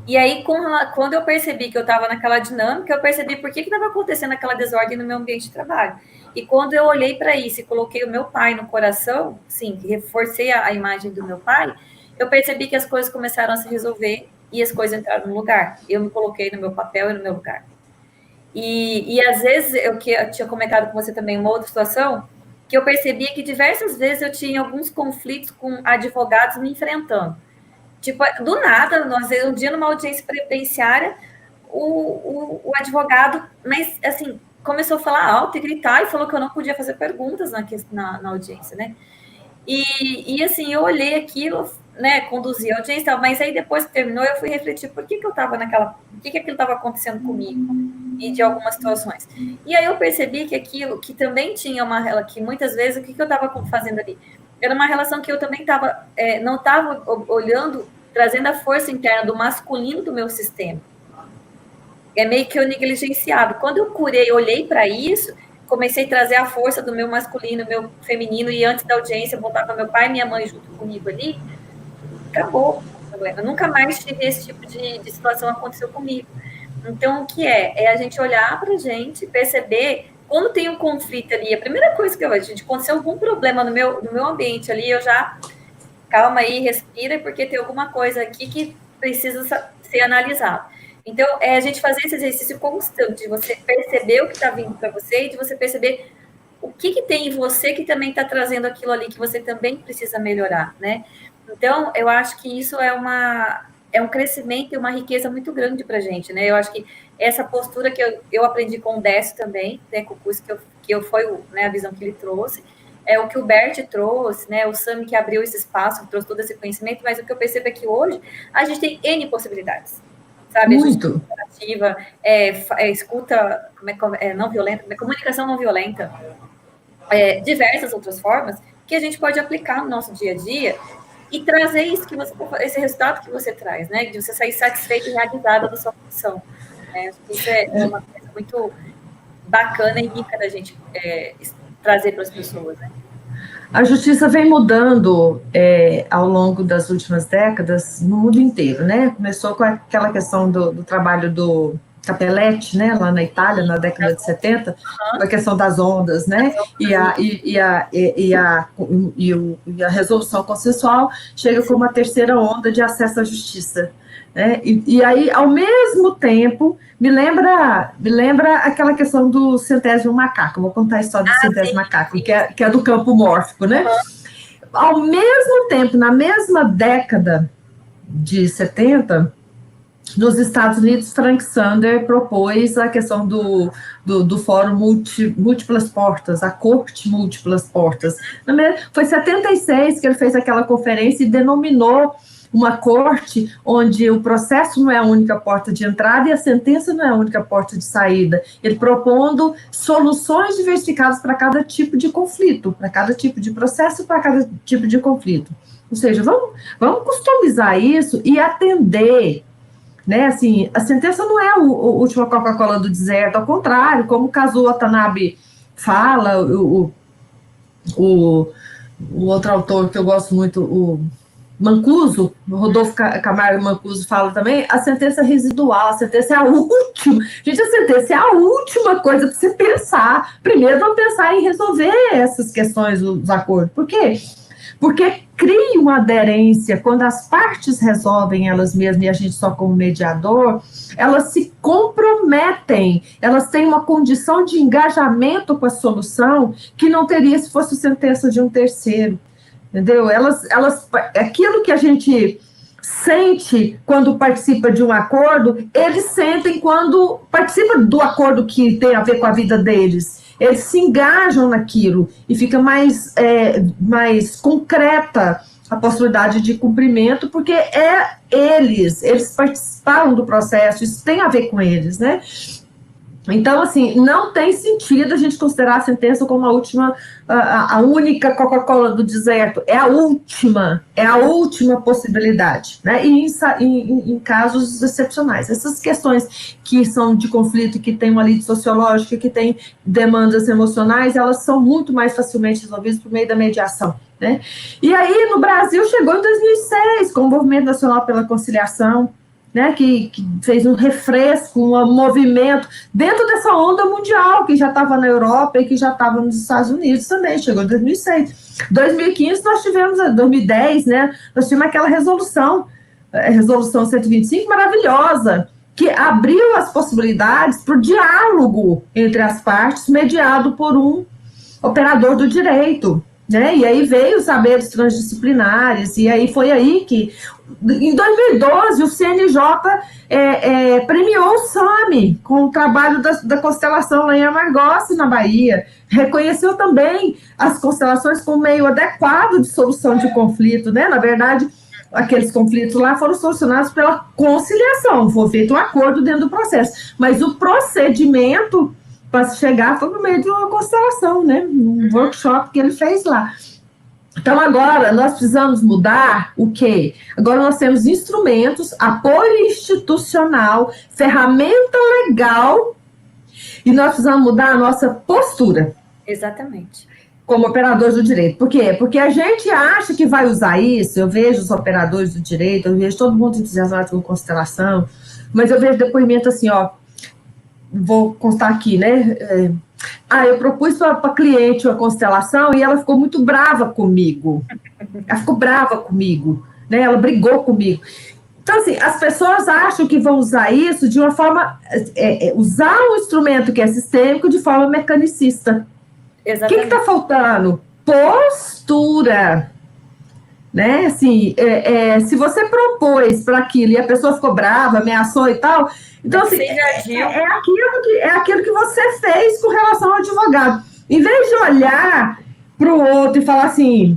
E aí, quando eu percebi que eu estava naquela dinâmica, eu percebi por que estava acontecendo aquela desordem no meu ambiente de trabalho. E quando eu olhei para isso e coloquei o meu pai no coração, sim, reforcei a imagem do meu pai, eu percebi que as coisas começaram a se resolver e as coisas entraram no lugar. Eu me coloquei no meu papel e no meu lugar. E às vezes, eu tinha comentado com você também uma outra situação, que eu percebia que diversas vezes eu tinha alguns conflitos com advogados me enfrentando. Tipo, do nada, um dia numa audiência previdenciária, o advogado, mas assim, começou a falar alto e gritar e falou que eu não podia fazer perguntas na audiência, né? E assim, eu olhei aquilo, né, conduzi a audiência e tal, mas aí depois que terminou, eu fui refletir por que eu estava por que aquilo estava acontecendo comigo e de algumas situações. E aí eu percebi que aquilo, que também tinha que muitas vezes, o que eu estava fazendo ali? Era uma relação que eu também não estava olhando, trazendo a força interna do masculino do meu sistema. É meio que eu negligenciava. Quando eu olhei para isso, comecei a trazer a força do meu masculino, meu feminino, e antes da audiência, eu botava meu pai e minha mãe junto comigo ali, acabou o problema. Eu nunca mais tive esse tipo de situação aconteceu comigo. Então, o que é? É a gente olhar para a gente, perceber quando tem um conflito ali, a primeira coisa que gente, aconteceu algum problema no meu ambiente ali, eu já, calma aí, respira, porque tem alguma coisa aqui que precisa ser analisado. Então, a gente fazer esse exercício constante, de você perceber o que está vindo para você e de você perceber o que tem em você que também está trazendo aquilo ali que você também precisa melhorar, né? Então, eu acho que isso é um crescimento e uma riqueza muito grande para a gente, né? Eu acho que essa postura que eu aprendi com o Décio também, né, com o curso que foi a visão que ele trouxe, é o que o Bert trouxe, né? O Sami que abriu esse espaço, trouxe todo esse conhecimento, mas o que eu percebo é que hoje a gente tem N possibilidades, sabe? Muito. A gente escuta não violenta, comunicação não violenta, diversas outras formas que a gente pode aplicar no nosso dia a dia e trazer isso esse resultado que você traz, né? De você sair satisfeita e realizada da sua função. Acho que isso é uma coisa muito bacana e rica da gente trazer para as pessoas, né? A justiça vem mudando ao longo das últimas décadas no mundo inteiro, né? Começou com aquela questão do trabalho do Capelletti, né? Lá na Itália, na década de 70, a questão das ondas, né? E a resolução consensual chega como a terceira onda de acesso à justiça. Né? E aí, ao mesmo tempo, me lembra aquela questão do centésimo macaco. Eu vou contar a história do centésimo macaco, que é do campo mórfico, né? Ao mesmo tempo, na mesma década de 70, nos Estados Unidos, Frank Sander propôs a questão do Fórum Múltiplas Portas, a Corte Múltiplas Portas. Foi em 76 que ele fez aquela conferência e denominou uma corte onde o processo não é a única porta de entrada e a sentença não é a única porta de saída. Ele propondo soluções diversificadas para cada tipo de conflito, para cada tipo de processo, para cada tipo de conflito. Ou seja, vamos customizar isso e atender, né? Assim, a sentença não é a última Coca-Cola do deserto, ao contrário, como o Kazuo Watanabe fala, o outro autor que eu gosto muito, o Mancuso, Rodolfo Camargo Mancuso fala também, a sentença residual, a sentença é a última. Gente, a sentença é a última coisa para você pensar. Primeiro, vamos pensar em resolver essas questões dos acordos. Por quê? Porque cria uma aderência, quando as partes resolvem elas mesmas e a gente só como mediador, elas se comprometem, elas têm uma condição de engajamento com a solução que não teria se fosse sentença de um terceiro. Entendeu? Aquilo que a gente sente quando participa de um acordo, eles sentem quando participa do acordo que tem a ver com a vida deles. Eles se engajam naquilo e fica mais concreta a possibilidade de cumprimento, porque eles participaram do processo, isso tem a ver com eles, né? Então, assim, não tem sentido a gente considerar a sentença como a única Coca-Cola do deserto. É a última possibilidade, né? E em casos excepcionais. Essas questões que são de conflito, que tem uma lide sociológica, que tem demandas emocionais, elas são muito mais facilmente resolvidas por meio da mediação, né? E aí, no Brasil, chegou em 2006, com o Movimento Nacional pela Conciliação, né, que fez um refresco, um movimento dentro dessa onda mundial que já estava na Europa e que já estava nos Estados Unidos também, chegou em 2006. 2015 nós tivemos, 2010, né, nós tivemos aquela resolução 125 maravilhosa, que abriu as possibilidades para o diálogo entre as partes, mediado por um operador do direito, né, e aí veio os saberes transdisciplinares, e aí foi aí que em 2012, o CNJ premiou o SAMI com o trabalho da constelação lá em Amargosa, na Bahia. Reconheceu também as constelações como meio adequado de solução de conflito, né? Na verdade, aqueles conflitos lá foram solucionados pela conciliação, foi feito um acordo dentro do processo. Mas o procedimento para chegar foi por meio de uma constelação, né? Um workshop que ele fez lá. Então, agora, nós precisamos mudar o quê? Agora nós temos instrumentos, apoio institucional, ferramenta legal, e nós precisamos mudar a nossa postura. Exatamente. Como operadores do direito. Por quê? Porque a gente acha que vai usar isso, eu vejo os operadores do direito, eu vejo todo mundo entusiasmado com constelação, mas eu vejo depoimento assim, ó, vou constar aqui, né? Eu propus para a cliente uma constelação e ela ficou muito brava comigo. Ela ficou brava comigo, né? Ela brigou comigo. Então, assim, as pessoas acham que vão usar isso de uma forma... usar um instrumento que é sistêmico de forma mecanicista. Exatamente. O que está faltando? Postura. Né? Assim, se você propôs para aquilo e a pessoa ficou brava, ameaçou e tal... Então, assim, é aquilo que você fez com relação ao advogado. Em vez de olhar para o outro e falar assim,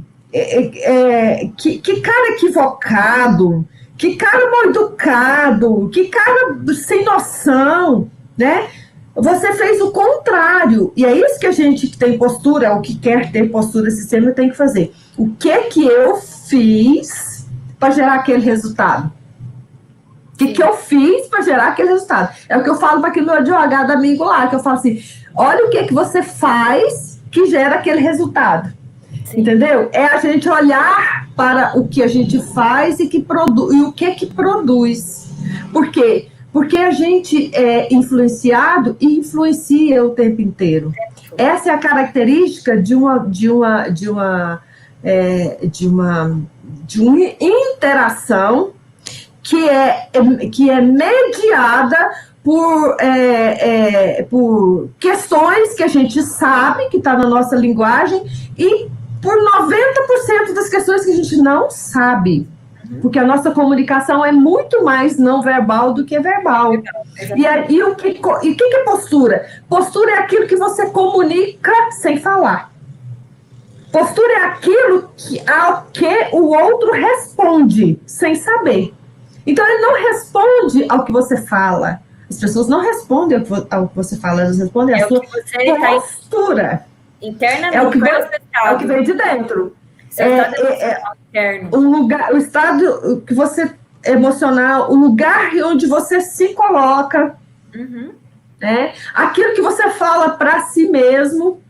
que cara equivocado, que cara mal educado, que cara sem noção, né? Você fez o contrário. E é isso que a gente que tem postura, ou que quer ter postura sistêmica, tem que fazer. O que eu fiz para gerar aquele resultado? O que eu fiz para gerar aquele resultado? É o que eu falo para aquele meu advogado amigo lá, que eu falo assim, olha o que você faz que gera aquele resultado. Sim. Entendeu? É a gente olhar para o que a gente faz e o que produz. Por quê? Porque a gente é influenciado e influencia o tempo inteiro. Essa é a característica de uma interação que é mediada por questões que a gente sabe que está na nossa linguagem e por 90% das questões que a gente não sabe. Porque a nossa comunicação é muito mais não verbal do que verbal. E o que é postura? Postura é aquilo que você comunica sem falar. Postura é aquilo ao que o outro responde sem saber. Então, ele não responde ao que você fala. As pessoas não respondem ao que você fala, elas respondem à sua postura. Internamente, é o que vem de dentro. O estado que você emocional, o lugar onde você se coloca, aquilo que você fala para si mesmo.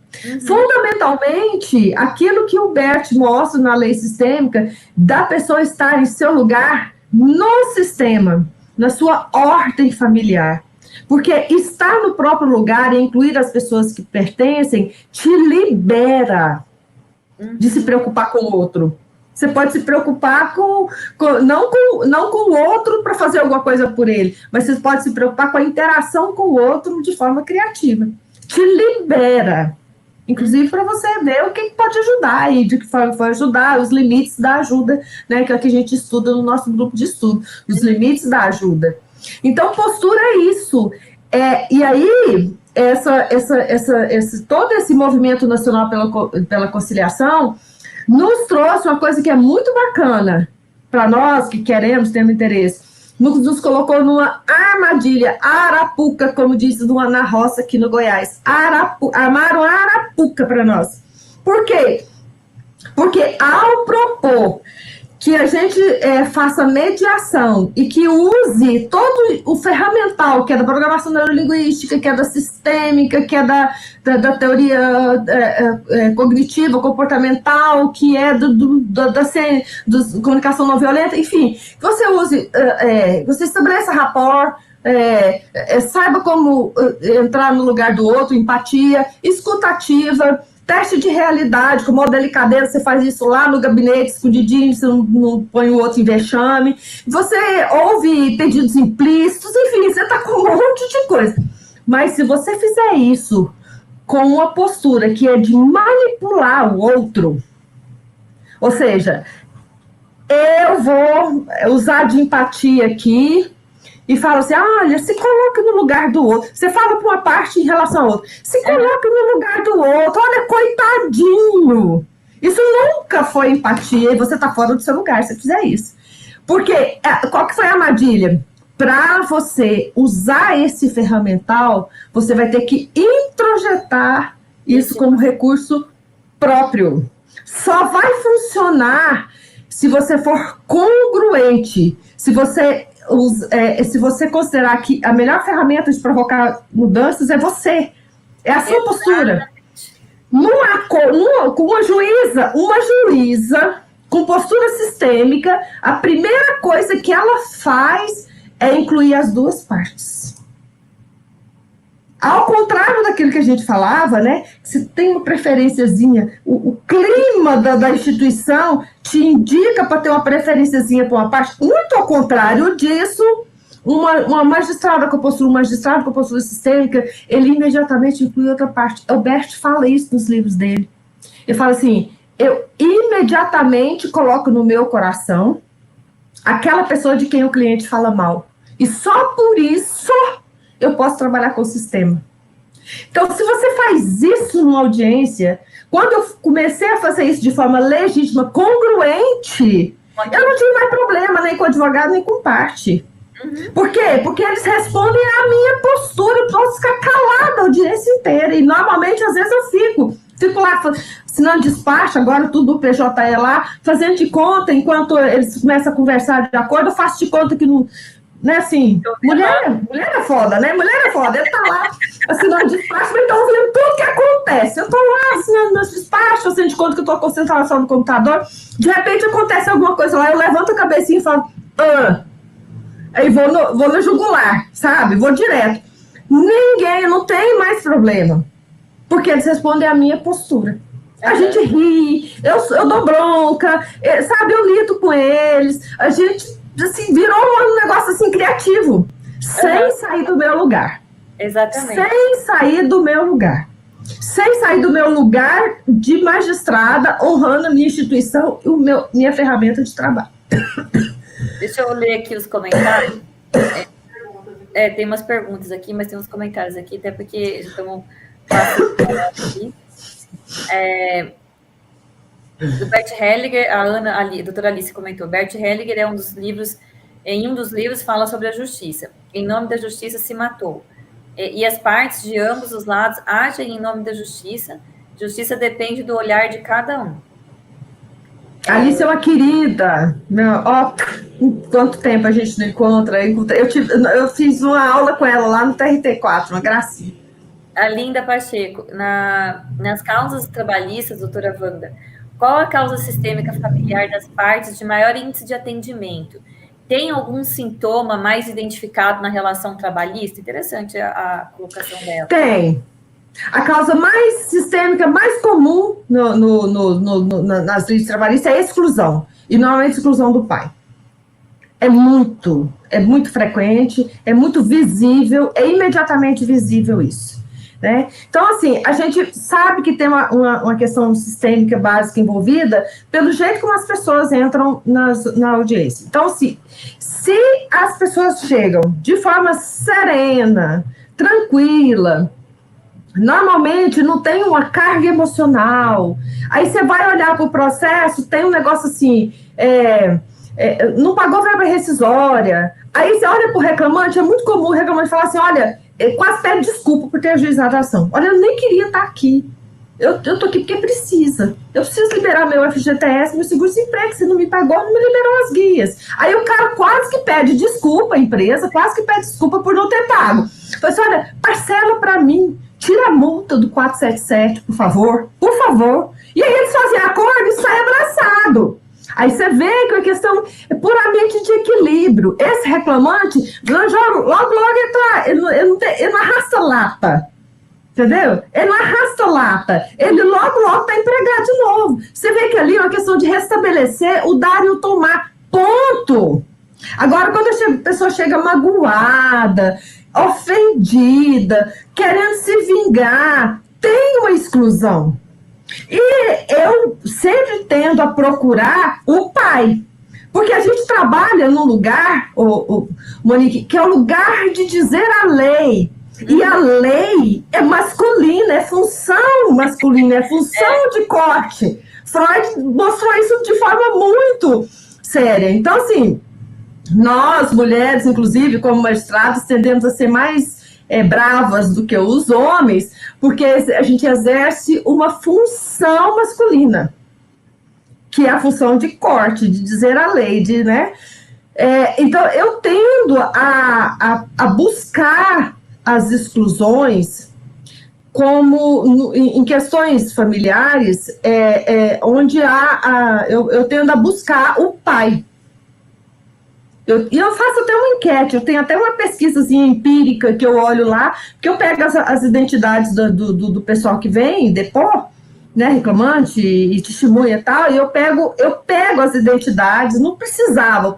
Fundamentalmente, aquilo que o Bert mostra na lei sistêmica, da pessoa estar em seu lugar no sistema, na sua ordem familiar. Porque estar no próprio lugar e incluir as pessoas que pertencem te libera de se preocupar com o outro. Você pode se preocupar não com o outro para fazer alguma coisa por ele, mas você pode se preocupar com a interação com o outro de forma criativa. Te libera. Inclusive para você ver o que pode ajudar e de que forma vai ajudar, os limites da ajuda, né, que é o que a gente estuda no nosso grupo de estudo, os limites da ajuda. Então, postura é isso. E aí, todo esse movimento nacional pela conciliação nos trouxe uma coisa que é muito bacana para nós que queremos, tendo interesse. Nos colocou numa armadilha, arapuca, como diz na roça aqui no Goiás. Armaram a arapuca para nós. Por quê? Porque ao propor que a gente faça mediação e que use todo o ferramental, que é da programação neurolinguística, que é da sistêmica, que é da teoria cognitiva, comportamental, que é da comunicação não violenta, enfim, que você use, você estabeleça rapport, saiba como entrar no lugar do outro, empatia, escutativa, teste de realidade, com maior delicadeza, você faz isso lá no gabinete, escondidinho, você não põe o outro em vexame. Você ouve pedidos implícitos, enfim, você está com um monte de coisa. Mas se você fizer isso com uma postura que é de manipular o outro, ou seja, eu vou usar de empatia aqui, e fala assim, olha, se coloca no lugar do outro. Você fala para uma parte em relação ao outro. Se coloca no lugar do outro. Olha, coitadinho. Isso nunca foi empatia e você está fora do seu lugar se fizer isso. Porque, qual que foi a armadilha? Para você usar esse ferramental, você vai ter que introjetar isso como recurso próprio. Só vai funcionar se você for congruente, se você considerar que a melhor ferramenta de provocar mudanças é você, é a sua postura. Com uma juíza com postura sistêmica, a primeira coisa que ela faz é incluir as duas partes. Ao contrário daquilo que a gente falava, né? Se tem uma preferenciazinha, o clima da instituição te indica para ter uma preferenciazinha para uma parte. Muito ao contrário disso, uma magistrada com postura, um magistrado com postura sistêmica, ele imediatamente inclui outra parte. O Bert fala isso nos livros dele. Ele fala assim, eu imediatamente coloco no meu coração aquela pessoa de quem o cliente fala mal. E só por isso eu posso trabalhar com o sistema. Então, se você faz isso numa audiência, quando eu comecei a fazer isso de forma legítima, congruente, eu não tive mais problema nem com o advogado, nem com parte. Por quê? Porque eles respondem à minha postura, eu posso ficar calada a audiência inteira, e normalmente, às vezes, eu fico fico lá assinando despacho, agora tudo do PJE lá, fazendo de conta, enquanto eles começam a conversar de acordo, eu faço de conta que não... Né, assim, mulher é foda, né? Mulher é foda. Ele tá lá assinando despacho, mas então vendo tudo que acontece. Eu tô lá assinando meus despachos, fazendo de conta que eu tô concentração no computador. De repente acontece alguma coisa lá, eu levanto a cabecinha e falo, aí vou no jugular, sabe? Vou direto. Ninguém, não tem mais problema. Porque eles respondem a minha postura. A gente ri, eu dou bronca, sabe? Eu lido com eles, a gente... assim, virou um negócio assim criativo, sem sair do meu lugar. Exatamente. Sem sair do meu lugar. Sem sair do meu lugar de magistrada, honrando a minha instituição e minha ferramenta de trabalho. Deixa eu ler aqui os comentários. Tem umas perguntas aqui, mas tem uns comentários aqui, até porque já estamos aqui. Do Bert Hellinger, a doutora Alice comentou, Bert Hellinger em um dos livros fala sobre a justiça. Em nome da justiça se matou. E as partes de ambos os lados agem em nome da justiça. Justiça depende do olhar de cada um. Alice é uma querida. Quanto tempo a gente não encontra? Eu fiz uma aula com ela lá no TRT4, uma gracinha. A Linda Pacheco, nas causas trabalhistas, doutora Wanda, qual a causa sistêmica familiar das partes de maior índice de atendimento? Tem algum sintoma mais identificado na relação trabalhista? Interessante a colocação dela. Tem. A causa mais sistêmica, mais comum nas leis trabalhistas é a exclusão. E normalmente a exclusão do pai. É muito frequente, é muito visível, é imediatamente visível isso. Né? Então, assim, a gente sabe que tem uma questão sistêmica básica envolvida pelo jeito como as pessoas entram na audiência. Então, assim, se as pessoas chegam de forma serena, tranquila, normalmente não tem uma carga emocional, aí você vai olhar para o processo, tem um negócio assim, não pagou verba rescisória, aí você olha para o reclamante, é muito comum o reclamante falar assim, olha, quase pede desculpa por ter ajuizado a ação. Olha, eu nem queria estar aqui. Eu tô aqui porque precisa. Eu preciso liberar meu FGTS, meu seguro-desemprego. Se não me pagou, não me liberou as guias. Aí o cara quase que pede desculpa, a empresa, quase que pede desculpa por não ter pago. Falei assim, olha, parcela para mim. Tira a multa do 477, por favor. Por favor. E aí eles fazem acordo e saem abraçado. Aí você vê que a questão é puramente de equilíbrio. Esse reclamante, logo ele não arrasta lata. Entendeu? Ele não arrasta lata. Ele logo está empregado de novo. Você vê que ali é uma questão de restabelecer o dar e o tomar. Ponto. Agora, quando a pessoa chega magoada, ofendida, querendo se vingar, tem uma exclusão. E eu sempre tendo a procurar o pai. Porque a gente trabalha num lugar, Monique, que é o lugar de dizer a lei. E a lei é masculina, é função masculina, é função de corte. Freud mostrou isso de forma muito séria. Então, assim, nós, mulheres, inclusive, como magistrados, tendemos a ser mais bravas do que os homens, porque a gente exerce uma função masculina, que é a função de corte, de dizer a lei, né? Então, eu tendo a buscar as exclusões como em questões familiares, onde eu tendo a buscar o pai. Eu faço até uma enquete, eu tenho até uma pesquisazinha empírica que eu olho lá, porque eu pego as identidades do pessoal que vem depor, né, reclamante e testemunha e tal, e eu pego as identidades, não precisava,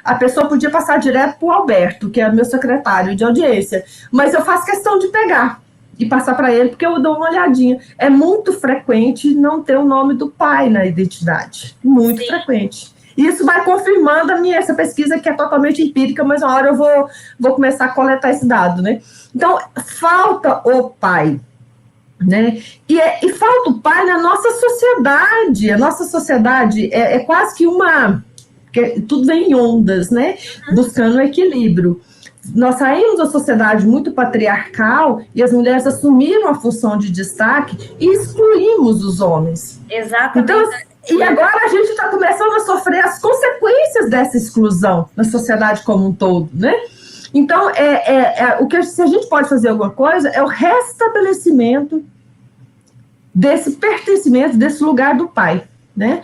a pessoa podia passar direto para o Alberto, que é meu secretário de audiência, mas eu faço questão de pegar e passar para ele, porque eu dou uma olhadinha. É muito frequente não ter o nome do pai na identidade, muito frequente. Isso vai confirmando essa pesquisa que é totalmente empírica, mas uma hora eu vou começar a coletar esse dado, né? Então, falta o pai, né? E falta o pai na nossa sociedade. A nossa sociedade é quase que tudo vem em ondas, né? Buscando o equilíbrio. nós saímos da sociedade muito patriarcal e as mulheres assumiram a função de destaque e excluímos os homens. Exatamente. Então, e agora a gente está começando a sofrer as consequências dessa exclusão na sociedade como um todo, né? Então, se a gente pode fazer alguma coisa, é o restabelecimento desse pertencimento, desse lugar do pai, né?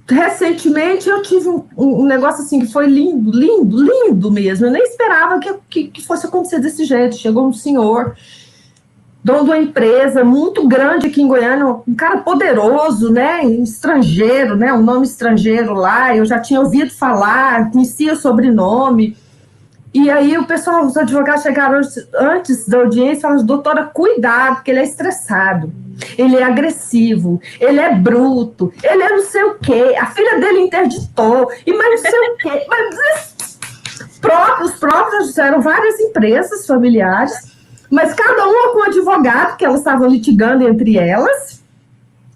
Recentemente eu tive um negócio assim que foi lindo, lindo, lindo mesmo. Eu nem esperava que fosse acontecer desse jeito. Chegou um senhor, dono de uma empresa muito grande aqui em Goiânia, um cara poderoso, né? Estrangeiro, né? Um nome estrangeiro lá. Eu já tinha ouvido falar, conhecia o sobrenome. E aí o pessoal, os advogados chegaram antes da audiência e falaram: doutora, cuidado, porque ele é estressado. Ele é agressivo, ele é bruto, ele é não sei o quê, a filha dele interditou, e mais não sei o quê. Mas os próprios eram várias empresas familiares, mas cada uma com um advogado, que elas estavam litigando entre elas,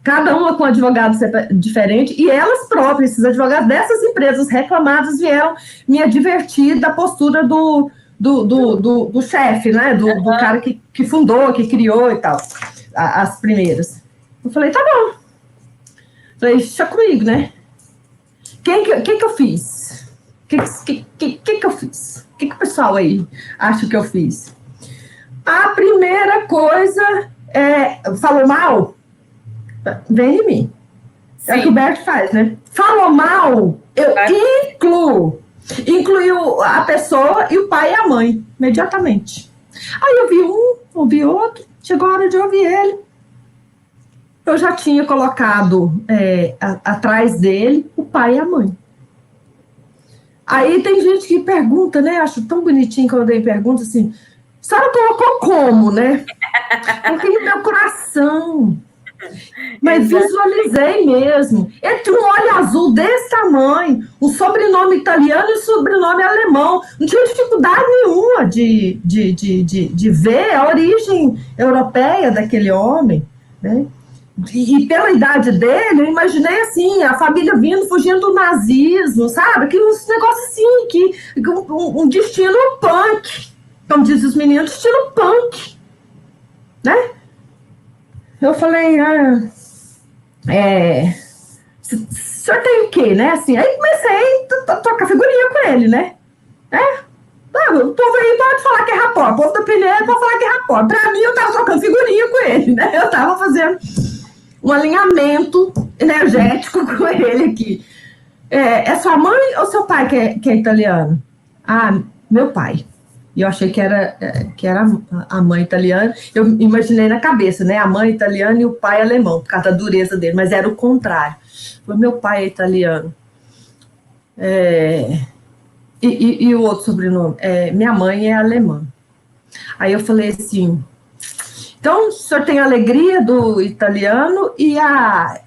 cada uma com um advogado diferente, e elas próprias, esses advogados dessas empresas reclamadas, vieram me advertir da postura do chefe, né, do cara que fundou, que criou e tal. As primeiras. Eu falei, tá bom. Falei, deixa comigo, né? O que eu fiz? O que eu fiz? O que o pessoal aí acha que eu fiz? A primeira coisa falou mal? Vem de mim. Sim. É o que o Bert faz, né? Falou mal, eu incluo. Incluiu a pessoa e o pai e a mãe, imediatamente. Aí eu vi um, ouvi outro. Chegou a hora de ouvir ele. Eu já tinha colocado atrás dele o pai e a mãe. Aí tem gente que pergunta, né? Acho tão bonitinho quando alguém pergunta assim: a senhora colocou como, né? Eu tenho meu coração. Mas visualizei mesmo. Ele tinha um olho azul desse tamanho, um sobrenome italiano e um sobrenome alemão. Não tinha dificuldade nenhuma de ver a origem europeia daquele homem, né? E pela idade dele, eu imaginei assim, a família vindo, fugindo do nazismo, sabe? Que uns negócios assim, um destino punk, como dizem os meninos, destino punk, né? Eu falei, o senhor tem o quê, né? Assim, aí comecei a trocar figurinha com ele, né? O povo aí pode falar que é rapó, o povo da Peneira pode falar que é rapó. Pra mim, eu tava trocando figurinha com ele, né? Eu tava fazendo um alinhamento energético com ele aqui. É sua mãe ou seu pai que é italiano? Ah, meu pai. E eu achei que era a mãe italiana. Eu imaginei na cabeça, né? A mãe italiana e o pai alemão, por causa da dureza dele, mas era o contrário. Meu pai é italiano. E o outro sobrenome? Minha mãe é alemã. Aí eu falei assim: então o senhor tem a alegria do italiano e a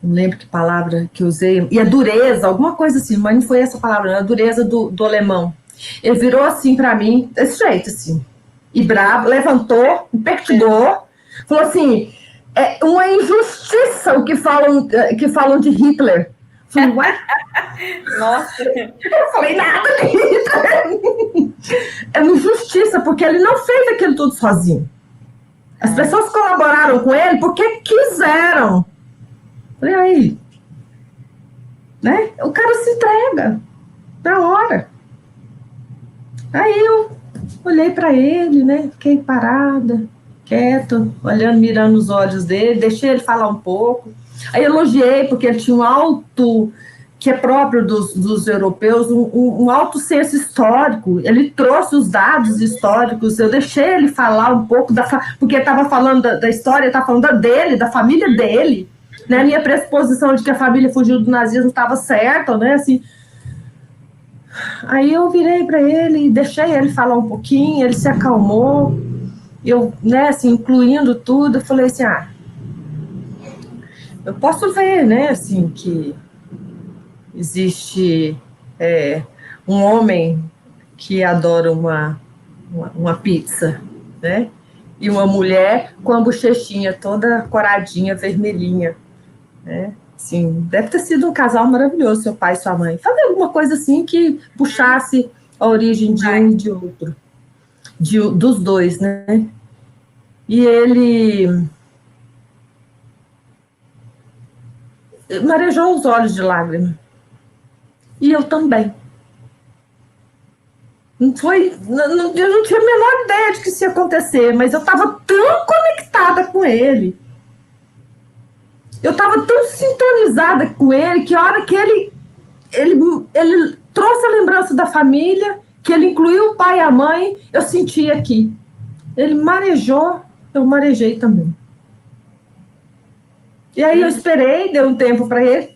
não lembro que palavra que usei, e a dureza, alguma coisa assim, mas não foi essa palavra, não, a dureza do alemão. Ele virou assim para mim, desse jeito, assim, e bravo, levantou, me perturbou, falou assim: é uma injustiça o que falam de Hitler. Eu falei, ué? Nossa. Eu falei, nada de Hitler. É uma injustiça, porque ele não fez aquilo tudo sozinho. As pessoas colaboraram com ele porque quiseram. Falei, aí, né? O cara se entrega na hora. Aí eu olhei para ele, né? Fiquei parada, quieto, olhando, mirando os olhos dele, deixei ele falar um pouco. Aí elogiei, porque ele tinha um alto, que é próprio dos europeus, um alto senso histórico. Ele trouxe os dados históricos, eu deixei ele falar um pouco, porque estava falando da história, estava falando dele, da família dele. Né, a minha pressuposição de que a família fugiu do nazismo estava certa, né, assim. Aí eu virei para ele e deixei ele falar um pouquinho, ele se acalmou, eu, né, assim, incluindo tudo, eu falei assim, eu posso ver, né, assim, que existe um homem que adora uma pizza, né, e uma mulher com a bochechinha toda coradinha, vermelhinha, né? Sim, deve ter sido um casal maravilhoso, seu pai e sua mãe. Fazer alguma coisa assim que puxasse a origem de um e de outro. Dos dois, né? E ele marejou os olhos de lágrima. E eu também. Não foi, eu não tinha a menor ideia de que isso ia acontecer, mas eu estava tão conectada com ele. Eu estava tão sintonizada com ele que a hora que ele trouxe a lembrança da família, que ele incluiu o pai e a mãe, eu senti aqui. Ele marejou, eu marejei também. E aí eu esperei, dei um tempo para ele,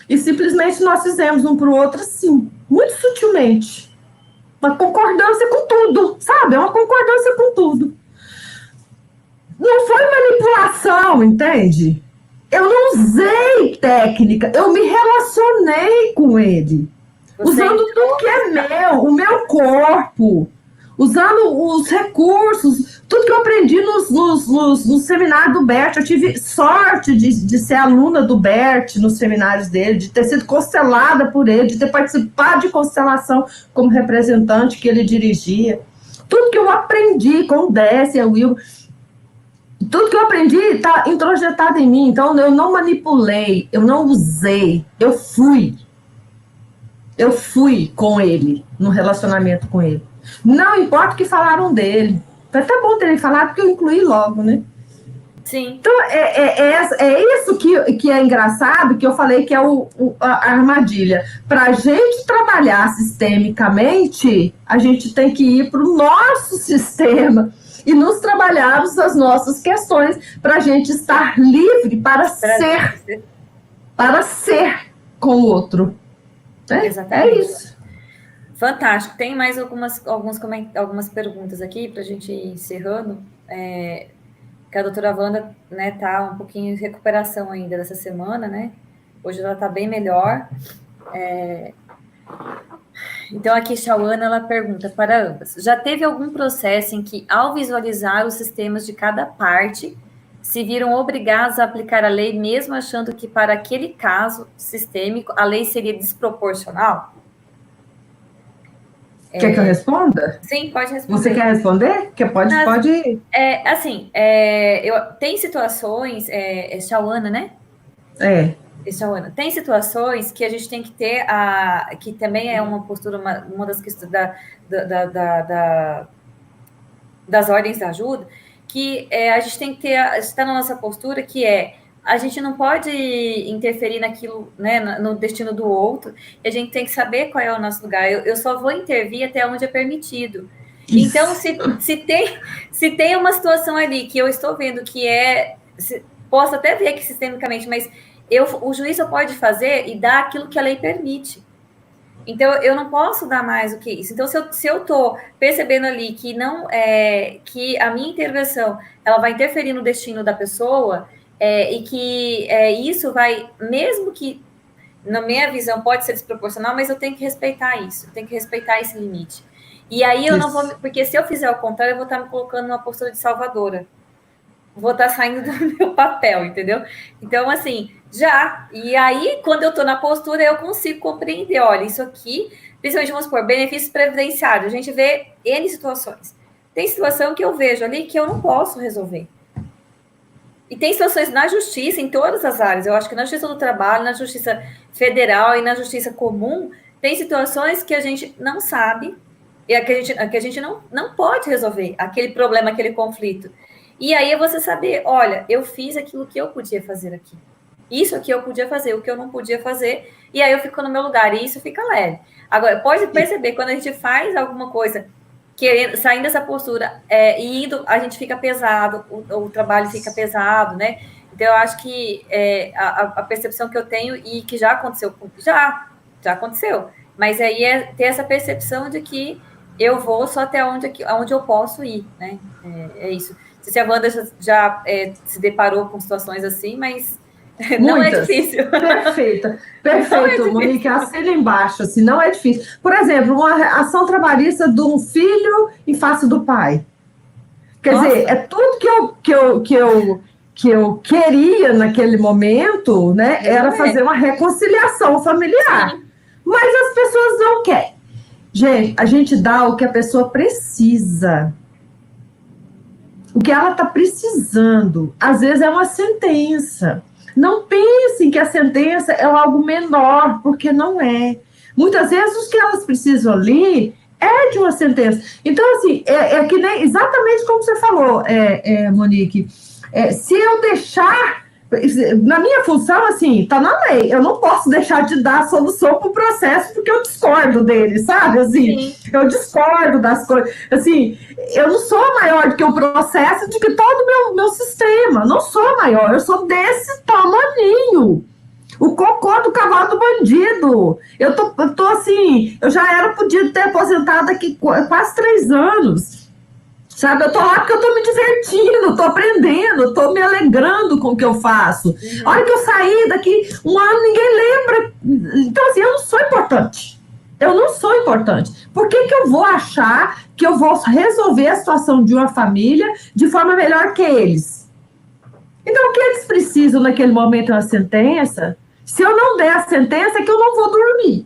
e simplesmente nós fizemos um para o outro assim, muito sutilmente. Uma concordância com tudo, sabe? É uma concordância com tudo. Não foi manipulação, entende? Eu não usei técnica, eu me relacionei com ele. Usando tudo que é meu, o meu corpo, usando os recursos, tudo que eu aprendi no seminário do Bert. Eu tive sorte de ser aluna do Bert nos seminários dele, de ter sido constelada por ele, de ter participado de constelação como representante que ele dirigia. Tudo que eu aprendi com o Décia, o Will, tudo que eu aprendi está introjetado em mim. Então, eu não manipulei, eu não usei, eu fui. Eu fui com ele, no relacionamento com ele. Não importa o que falaram dele. Foi até bom terem falado, porque eu incluí logo, né? Sim. Então, é isso que é engraçado, que eu falei que é a armadilha. Para a gente trabalhar sistemicamente, a gente tem que ir para o nosso sistema e nos trabalharmos as nossas questões para a gente estar livre para ser com o outro. Exatamente. É isso. Fantástico. Tem mais algumas perguntas aqui para a gente ir encerrando. Que a doutora Wanda, né, tá um pouquinho em recuperação ainda dessa semana, né? Hoje ela tá bem melhor. Então, aqui, Chauana, ela pergunta para ambas. Já teve algum processo em que, ao visualizar os sistemas de cada parte, se viram obrigados a aplicar a lei, mesmo achando que, para aquele caso sistêmico, a lei seria desproporcional? Quer que eu responda? Sim, pode responder. Você quer responder? Que pode. Tem situações, Chauana, né? Chauana, tem situações que a gente tem que ter, que também é uma postura, uma das questões das ordens da ajuda, que a gente tem que estar na nossa postura, que a gente não pode interferir naquilo, né, no destino do outro, e a gente tem que saber qual é o nosso lugar. Eu só vou intervir até onde é permitido. Isso. Então, se tem uma situação ali que eu estou vendo que posso até ver que sistemicamente, mas o juiz só pode fazer e dar aquilo que a lei permite. Então, eu não posso dar mais do que isso. Então, se eu estou percebendo ali que que a minha intervenção ela vai interferir no destino da pessoa, e que isso vai, mesmo que na minha visão pode ser desproporcional, mas eu tenho que respeitar isso, eu tenho que respeitar esse limite. E aí eu não vou, porque se eu fizer o contrário, eu vou estar me colocando numa postura de salvadora. Vou estar saindo do meu papel, entendeu? Então, assim, e aí, quando eu estou na postura, eu consigo compreender, olha, isso aqui, principalmente, vamos supor, benefícios previdenciários, a gente vê N situações. Tem situação que eu vejo ali que eu não posso resolver. E tem situações na justiça, em todas as áreas, eu acho que na justiça do trabalho, na justiça federal e na justiça comum, tem situações que a gente não sabe, e que a gente não pode resolver aquele problema, aquele conflito. E aí é você saber, olha, eu fiz aquilo que eu podia fazer aqui. Isso aqui eu podia fazer, o que eu não podia fazer, e aí eu fico no meu lugar, e isso fica leve. Agora, pode perceber, quando a gente faz alguma coisa, saindo dessa postura, a gente fica pesado, o trabalho fica pesado, né? Então, eu acho que a percepção que eu tenho, e que já aconteceu, já aconteceu, mas aí ter essa percepção de que eu vou só até onde eu posso ir, né? É isso. Não sei se a Wanda já se deparou com situações assim, mas não Muitas. É difícil. Perfeito, Monique, assina embaixo, assim, não é difícil. Por exemplo, uma ação trabalhista de um filho em face do pai. Quer dizer, é tudo que eu queria naquele momento, né, era fazer uma reconciliação familiar. Sim. Mas as pessoas não querem. Gente, a gente dá o que a pessoa precisa. O que ela está precisando. Às vezes é uma sentença. Não pensem que a sentença é algo menor, porque não é. Muitas vezes o que elas precisam ali é de uma sentença. Então, assim, é que nem exatamente como você falou, Monique. Se eu deixar, na minha função, assim, tá na lei, eu não posso deixar de dar solução para o processo porque eu discordo dele, sabe? Assim, eu discordo das coisas. Assim, eu não sou maior do que o processo de que todo meu sistema. Não sou maior, eu sou desse tamaninho. O cocô do cavalo do bandido. Eu tô assim, eu já podia ter aposentado aqui quase 3 anos. Sabe, eu tô lá porque eu tô me divertindo, tô aprendendo, tô me alegrando com o que eu faço. A hora que eu sair daqui 1 ano, ninguém lembra. Então, assim, eu não sou importante. Eu não sou importante. Por que eu vou achar que eu vou resolver a situação de uma família de forma melhor que eles? Então, o que eles precisam naquele momento é uma sentença. Se eu não der a sentença, é que eu não vou dormir.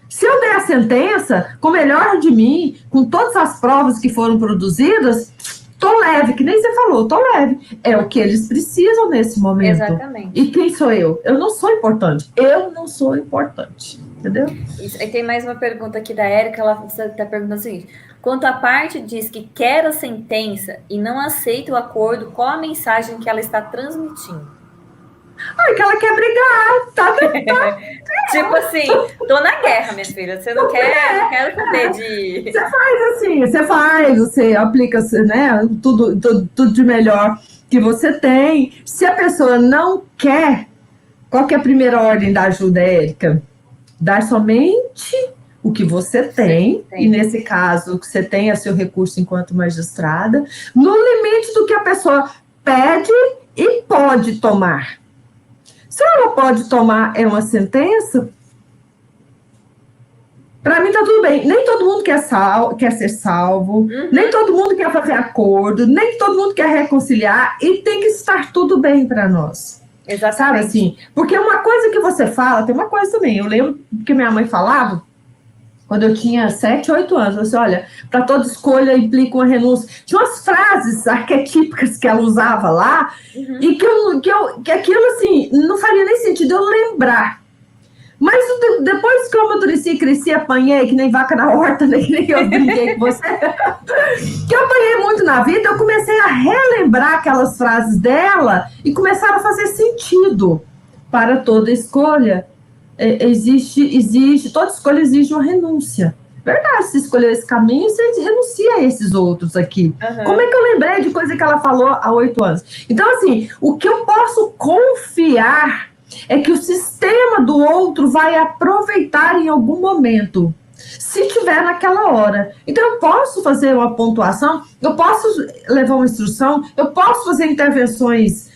Se eu der a sentença, com o melhor de mim, com todas as provas que foram produzidas, tô leve, que nem você falou, tô leve. É o que eles precisam nesse momento. Exatamente. E quem sou eu? Eu não sou importante. Eu não sou importante. Entendeu? Isso. Aí tem mais uma pergunta aqui da Érica, ela está perguntando o seguinte: quanto a parte diz que quer a sentença e não aceita o acordo, qual a mensagem que ela está transmitindo? Que ela quer brigar, tá? Tipo assim, tô na guerra, minha filha. Você não quer, não quero saber de. Você faz assim, você aplica, né, tudo de melhor que você tem. Se a pessoa não quer, qual que é a primeira ordem da ajuda, Érica? Dar somente o que você tem, e nesse caso, o que você tem é seu recurso enquanto magistrada, no limite do que a pessoa pede e pode tomar. Se ela pode tomar uma sentença, para mim tá tudo bem. Nem todo mundo quer ser salvo, nem todo mundo quer fazer acordo, nem todo mundo quer reconciliar, e tem que estar tudo bem para nós. Exatamente. Sabe assim? Porque uma coisa que você fala, tem uma coisa também, eu lembro que minha mãe falava, quando eu tinha 7, 8 anos, ela disse, olha, para toda escolha implica uma renúncia. Tinha umas frases arquetípicas que ela usava lá, e que aquilo, assim, não faria nem sentido eu lembrar. Mas depois que eu amadureci, cresci, apanhei, que nem vaca na horta, né, que nem eu brinquei com você, que eu apanhei muito na vida, eu comecei a relembrar aquelas frases dela e começaram a fazer sentido. Para toda escolha, toda escolha exige uma renúncia. Verdade, se escolher esse caminho, você renuncia a esses outros aqui. Como é que eu lembrei de coisa que ela falou há 8 anos? Então, assim, o que eu posso confiar é que o sistema do outro vai aproveitar em algum momento, se tiver naquela hora. Então, eu posso fazer uma pontuação, eu posso levar uma instrução, eu posso fazer intervenções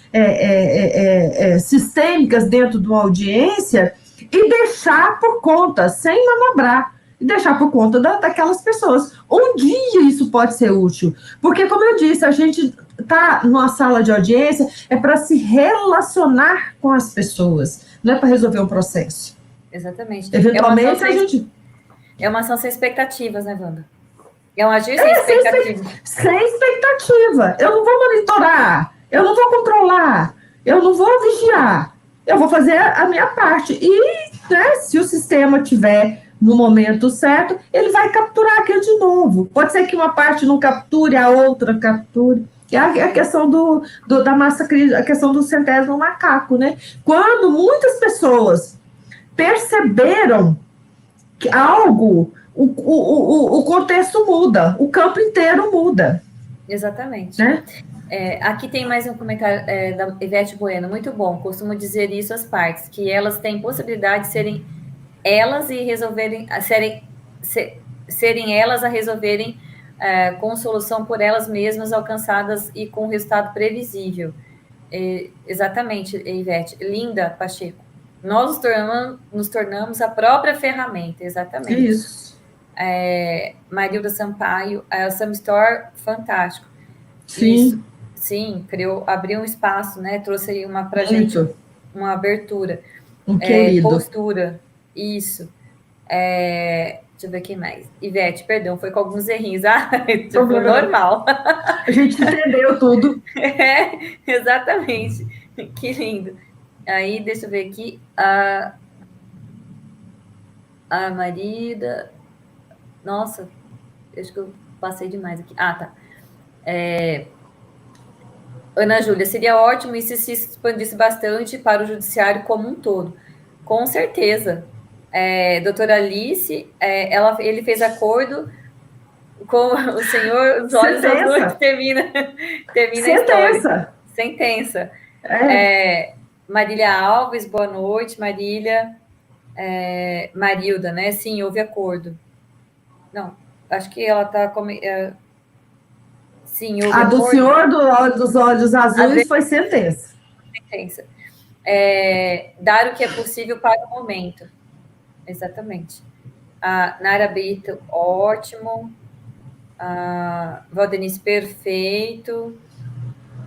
sistêmicas dentro de uma audiência e deixar por conta, sem manobrar, e deixar por conta daquelas pessoas. Um dia isso pode ser útil, porque, como eu disse, a gente tá numa sala de audiência é para se relacionar com as pessoas, não é para resolver um processo. Exatamente. Eventualmente, a gente... É uma ação sem expectativas, né, Wanda? É um agir sem expectativa. Sem expectativa. Eu não vou monitorar, eu não vou controlar, eu não vou vigiar. Eu vou fazer a minha parte. E, né, se o sistema tiver no momento certo, ele vai capturar aquilo de novo. Pode ser que uma parte não capture, a outra capture. É a questão da massa crítica, a questão do centésimo macaco, né? Quando muitas pessoas perceberam que algo, o contexto muda, o campo inteiro muda. Exatamente. Né? Aqui tem mais um comentário da Ivete Bueno, muito bom. Costumo dizer isso às partes, que elas têm possibilidade de serem elas e resolverem, serem elas a resolverem com solução por elas mesmas, alcançadas e com resultado previsível. Exatamente, Ivete. Linda, Pacheco. Nós nos tornamos a própria ferramenta, exatamente. Isso. Marilda Sampaio, Sam Store, fantástico. Sim. Sim, abriu um espaço, né? Trouxe aí pra gente Muito. uma abertura. Um querido. Postura, isso. Deixa eu ver quem mais. Ivete, perdão, foi com alguns errinhos. Tipo, normal. A gente entendeu tudo. Exatamente. Que lindo. Aí, deixa eu ver aqui. A Marida. Nossa, acho que eu passei demais aqui. Tá. Ana Júlia, seria ótimo se expandisse bastante para o judiciário como um todo. Com certeza. Doutora Alice, ele fez acordo com o Senhor, os olhos azuis, Sentença. termina a história. Sentença. Sentença. Marília Alves, boa noite, Marília. Marilda, né? Sim, houve acordo. Não, acho que ela está... Sim, houve A do acordo. senhor dos olhos azuis foi sentença. Sentença. Dar o que é possível para o momento. Exatamente. A Nara Brito, ótimo. A Valdenice, perfeito.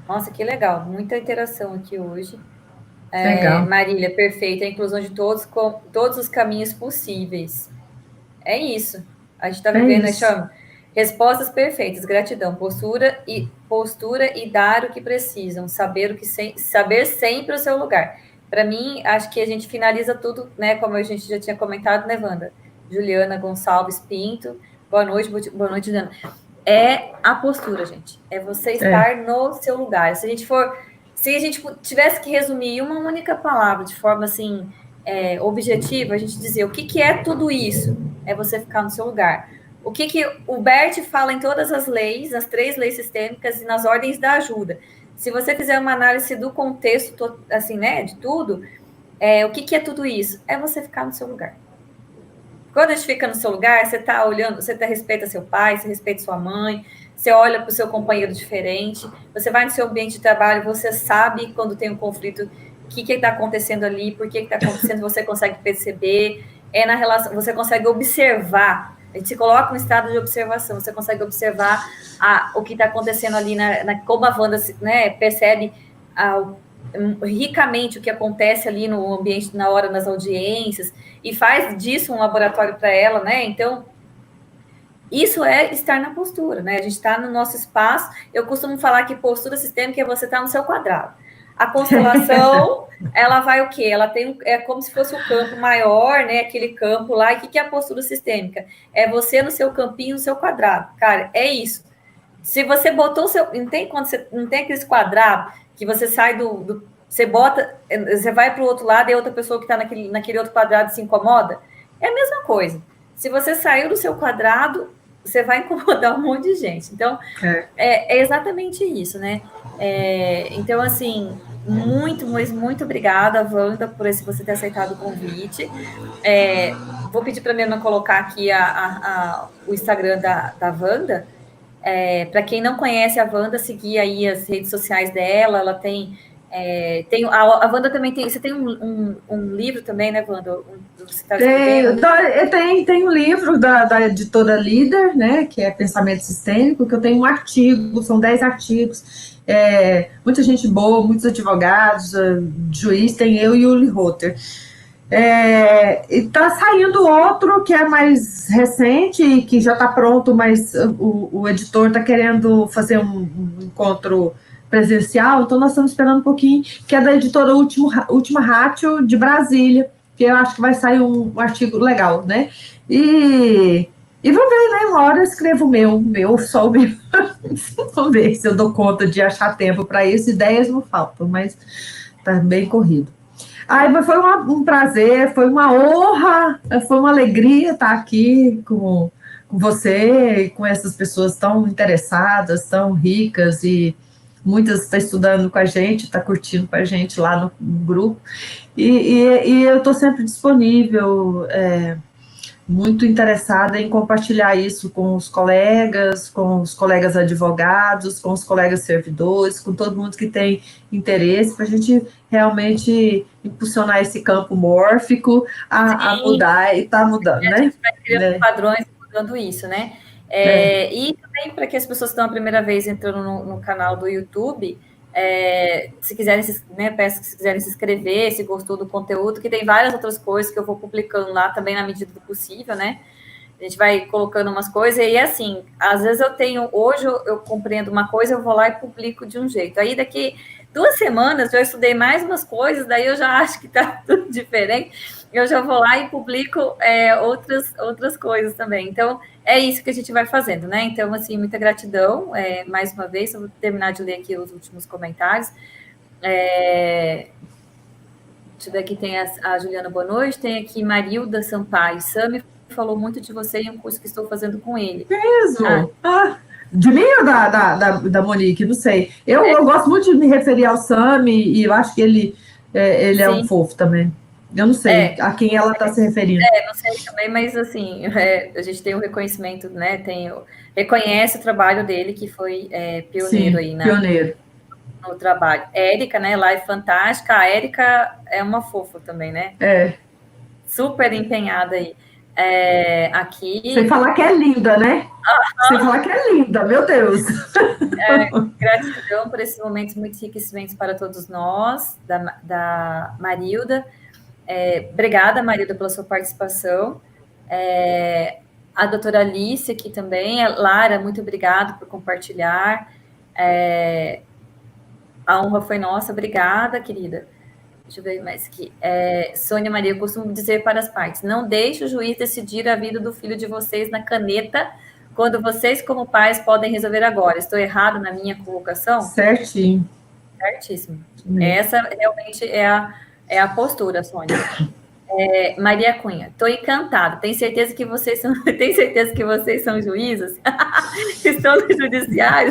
Nossa, que legal. Muita interação aqui hoje. Legal. Marília, perfeita. A inclusão de todos com todos os caminhos possíveis. É isso. A gente está vivendo, chama respostas perfeitas, gratidão, postura e dar o que precisam, saber sempre o seu lugar. Para mim, acho que a gente finaliza tudo, né? Como a gente já tinha comentado, né, Wanda? Juliana Gonçalves Pinto, boa noite, Juliana. É a postura, gente. É você estar no seu lugar. Se a gente tivesse que resumir uma única palavra de forma assim objetiva, a gente dizer o que é tudo isso? É você ficar no seu lugar. O que o Bert fala em todas as leis, as 3 leis sistêmicas e nas ordens da ajuda. Se você fizer uma análise do contexto, assim, né, de tudo, o que é tudo isso? É você ficar no seu lugar. Quando a gente fica no seu lugar, você está olhando, você respeita seu pai, você respeita sua mãe, você olha para o seu companheiro diferente, você vai no seu ambiente de trabalho, você sabe quando tem um conflito, o que está acontecendo ali, por que está acontecendo, você consegue perceber, na relação, você consegue observar, a gente se coloca em estado de observação, você consegue observar o que está acontecendo ali, como a Wanda, né, percebe ricamente o que acontece ali no ambiente, na hora, nas audiências, e faz disso um laboratório para ela, né? Então, isso é estar na postura, né? A gente está no nosso espaço. Eu costumo falar que postura sistêmica é você estar no seu quadrado. A constelação, ela vai o quê? Ela tem, como se fosse o campo maior, né? Aquele campo lá. E o que é a postura sistêmica? É você no seu campinho, no seu quadrado. Cara, é isso. Se você botou o seu... Quando você não tem aqueles quadrados que você sai você vai para o outro lado e a outra pessoa que está naquele outro quadrado se incomoda? É a mesma coisa. Se você saiu do seu quadrado, você vai incomodar um monte de gente. Então, é exatamente isso, né? Então, assim, muito obrigada, Wanda, por você ter aceitado o convite. Vou pedir para a Mirna colocar aqui o Instagram da Wanda. Para quem não conhece a Wanda, seguir aí as redes sociais dela. Ela tem a Wanda também tem. Você tem um livro também, né, Wanda? Você tá tem um livro da editora Líder, né, que é Pensamento Sistêmico, que eu tenho um artigo, são 10 artigos. Muita gente boa, muitos advogados, juiz, tem eu e o Uli Rotter. Está saindo outro que é mais recente, que já está pronto, mas o editor está querendo fazer um encontro presencial, então nós estamos esperando um pouquinho, que é da editora Última Ratio de Brasília, que eu acho que vai sair um artigo legal, né? E vamos ver, né? Uma hora eu escrevo o meu só o meu. Vamos ver se eu dou conta de achar tempo para isso. Ideias não faltam, mas tá bem corrido. Foi um prazer, foi uma honra, foi uma alegria estar aqui com você, com essas pessoas tão interessadas, tão ricas, e muitas estão estudando com a gente, está curtindo com a gente lá no grupo, e eu estou sempre disponível, muito interessada em compartilhar isso com os colegas advogados, com os colegas servidores, com todo mundo que tem interesse, para a gente realmente impulsionar esse campo mórfico a mudar, e está mudando, né? A gente vai criando padrões, mudando isso, né? E também para que as pessoas que estão a primeira vez entrando no canal do YouTube, se quiserem, né, peço que se quiserem se inscrever, se gostou do conteúdo, que tem várias outras coisas que eu vou publicando lá também na medida do possível, né? A gente vai colocando umas coisas, e assim, às vezes hoje eu compreendo uma coisa, eu vou lá e publico de um jeito. Aí daqui 2 semanas eu estudei mais umas coisas, daí eu já acho que tá tudo diferente, eu já vou lá e publico outras coisas também. Então, é isso que a gente vai fazendo, né? Então, assim, muita gratidão, mais uma vez, eu vou terminar de ler aqui os últimos comentários. Deixa eu ver aqui, tem a Juliana, boa noite, tem aqui Marilda Sampaio, Sami falou muito de você em um curso que estou fazendo com ele. Mesmo? De mim ou da Monique? Não sei. Eu gosto muito de me referir ao Sami e eu acho que ele é um fofo também. Eu não sei a quem ela está se referindo. Não sei também, mas assim, a gente tem o reconhecimento, né? Reconhece o trabalho dele, que foi pioneiro. Sim, aí, né? Pioneiro. No trabalho. Érica, né? Lá é fantástica. A Érica é uma fofa também, né? Super empenhada aí. Aqui. Sem falar que é linda, né? Sem falar que é linda, meu Deus. Gratidão por esses momentos muito enriquecimentos para todos nós, da Marilda. Obrigada, Marilda, pela sua participação. A doutora Alice aqui também. Lara, muito obrigada por compartilhar. A honra foi nossa. Obrigada, querida. Deixa eu ver mais aqui. Sônia Maria, eu costumo dizer para as partes, não deixe o juiz decidir a vida do filho de vocês na caneta, quando vocês, como pais, podem resolver agora. Estou errado na minha colocação? Certinho. Certíssimo. Essa realmente é a postura, Sônia. Maria Cunha, estou encantada. Tenho certeza que vocês são juízes? Estão no judiciário?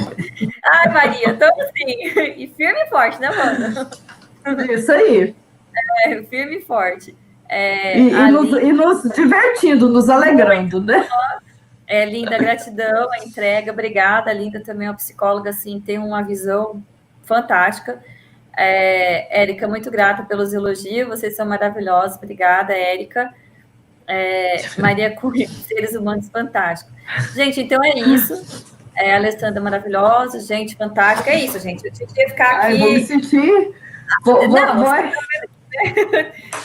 Ai, Maria, estou assim, e firme e forte, né, Wanda? Isso aí. Firme e forte. E nos divertindo, nos alegrando, né? Linda, gratidão, a entrega, obrigada. Linda também é uma psicóloga, assim, tem uma visão fantástica. Érica, muito grata pelos elogios, vocês são maravilhosos, obrigada, Érica. Maria Cunha, seres humanos fantásticos. Gente, então é isso. A Alessandra maravilhosa, gente fantástica. É isso, gente. Eu tinha que ficar aqui. Vou me sentir.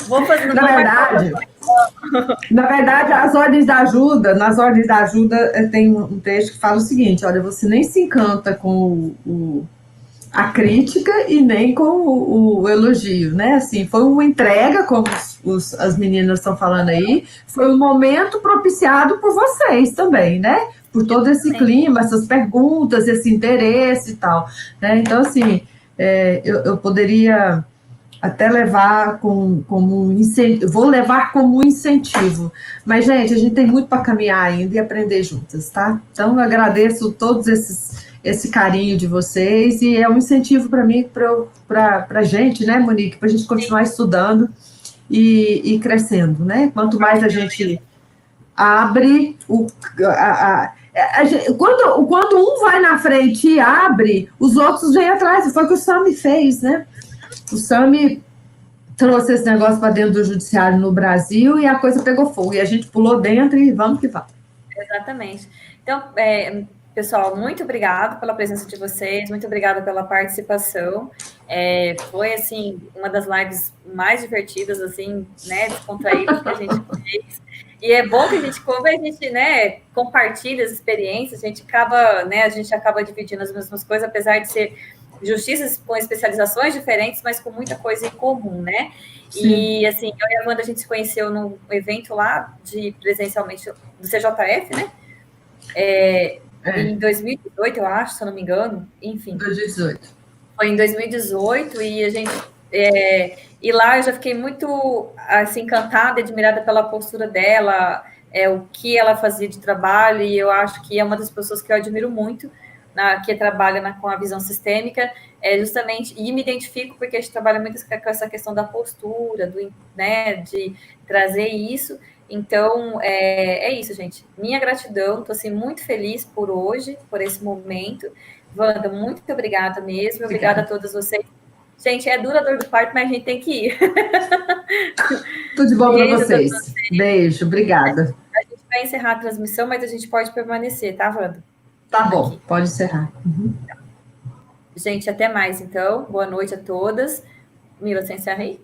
Vou fazer. Na verdade, nas ordens da ajuda tem um texto que fala o seguinte: olha, você nem se encanta com a crítica e nem com o elogio, né? Assim, foi uma entrega, como as meninas estão falando aí, foi um momento propiciado por vocês também, né? Por todo esse clima, essas perguntas, esse interesse e tal, né? Então, assim, eu poderia até levar como um incentivo, vou levar como um incentivo, mas, gente, a gente tem muito para caminhar ainda e aprender juntas, tá? Então, eu agradeço todos esse carinho de vocês, e é um incentivo para mim, para a gente, né, Monique, para a gente continuar estudando e crescendo, né? Quanto mais a gente abre, quando um vai na frente e abre, os outros vêm atrás. Foi o que o Sami fez, né? O Sami trouxe esse negócio para dentro do judiciário no Brasil e a coisa pegou fogo, e a gente pulou dentro e vamos que vamos. Exatamente. Então, pessoal, muito obrigada pela presença de vocês, muito obrigada pela participação. Foi, assim, uma das lives mais divertidas, assim, né, descontraídas que a gente fez. E é bom que a gente, como a gente, né, compartilha as experiências, a gente acaba dividindo as mesmas coisas, apesar de ser justiças com especializações diferentes, mas com muita coisa em comum, né? Sim. E, assim, eu e a Wanda, a gente se conheceu num evento lá, presencialmente, do CJF, né? Em 2018, eu acho, se eu não me engano, enfim. 2018. Foi em 2018, e a gente... e lá eu já fiquei muito, assim, encantada e admirada pela postura dela, o que ela fazia de trabalho, e eu acho que é uma das pessoas que eu admiro muito, que trabalha com a visão sistêmica, justamente, e me identifico porque a gente trabalha muito com essa questão da postura, né, de trazer isso. Então, é isso, gente. Minha gratidão, estou assim, muito feliz por hoje, por esse momento. Wanda, muito obrigada mesmo, obrigada a todos vocês. Gente, é dura a dor do parto, mas a gente tem que ir. Tudo de bom para vocês. Beijo, obrigada. A gente vai encerrar a transmissão, mas a gente pode permanecer, tá, Wanda? Tá bom, aqui. Pode encerrar. Uhum. Gente, até mais, então. Boa noite a todas. Mila, você encerra aí?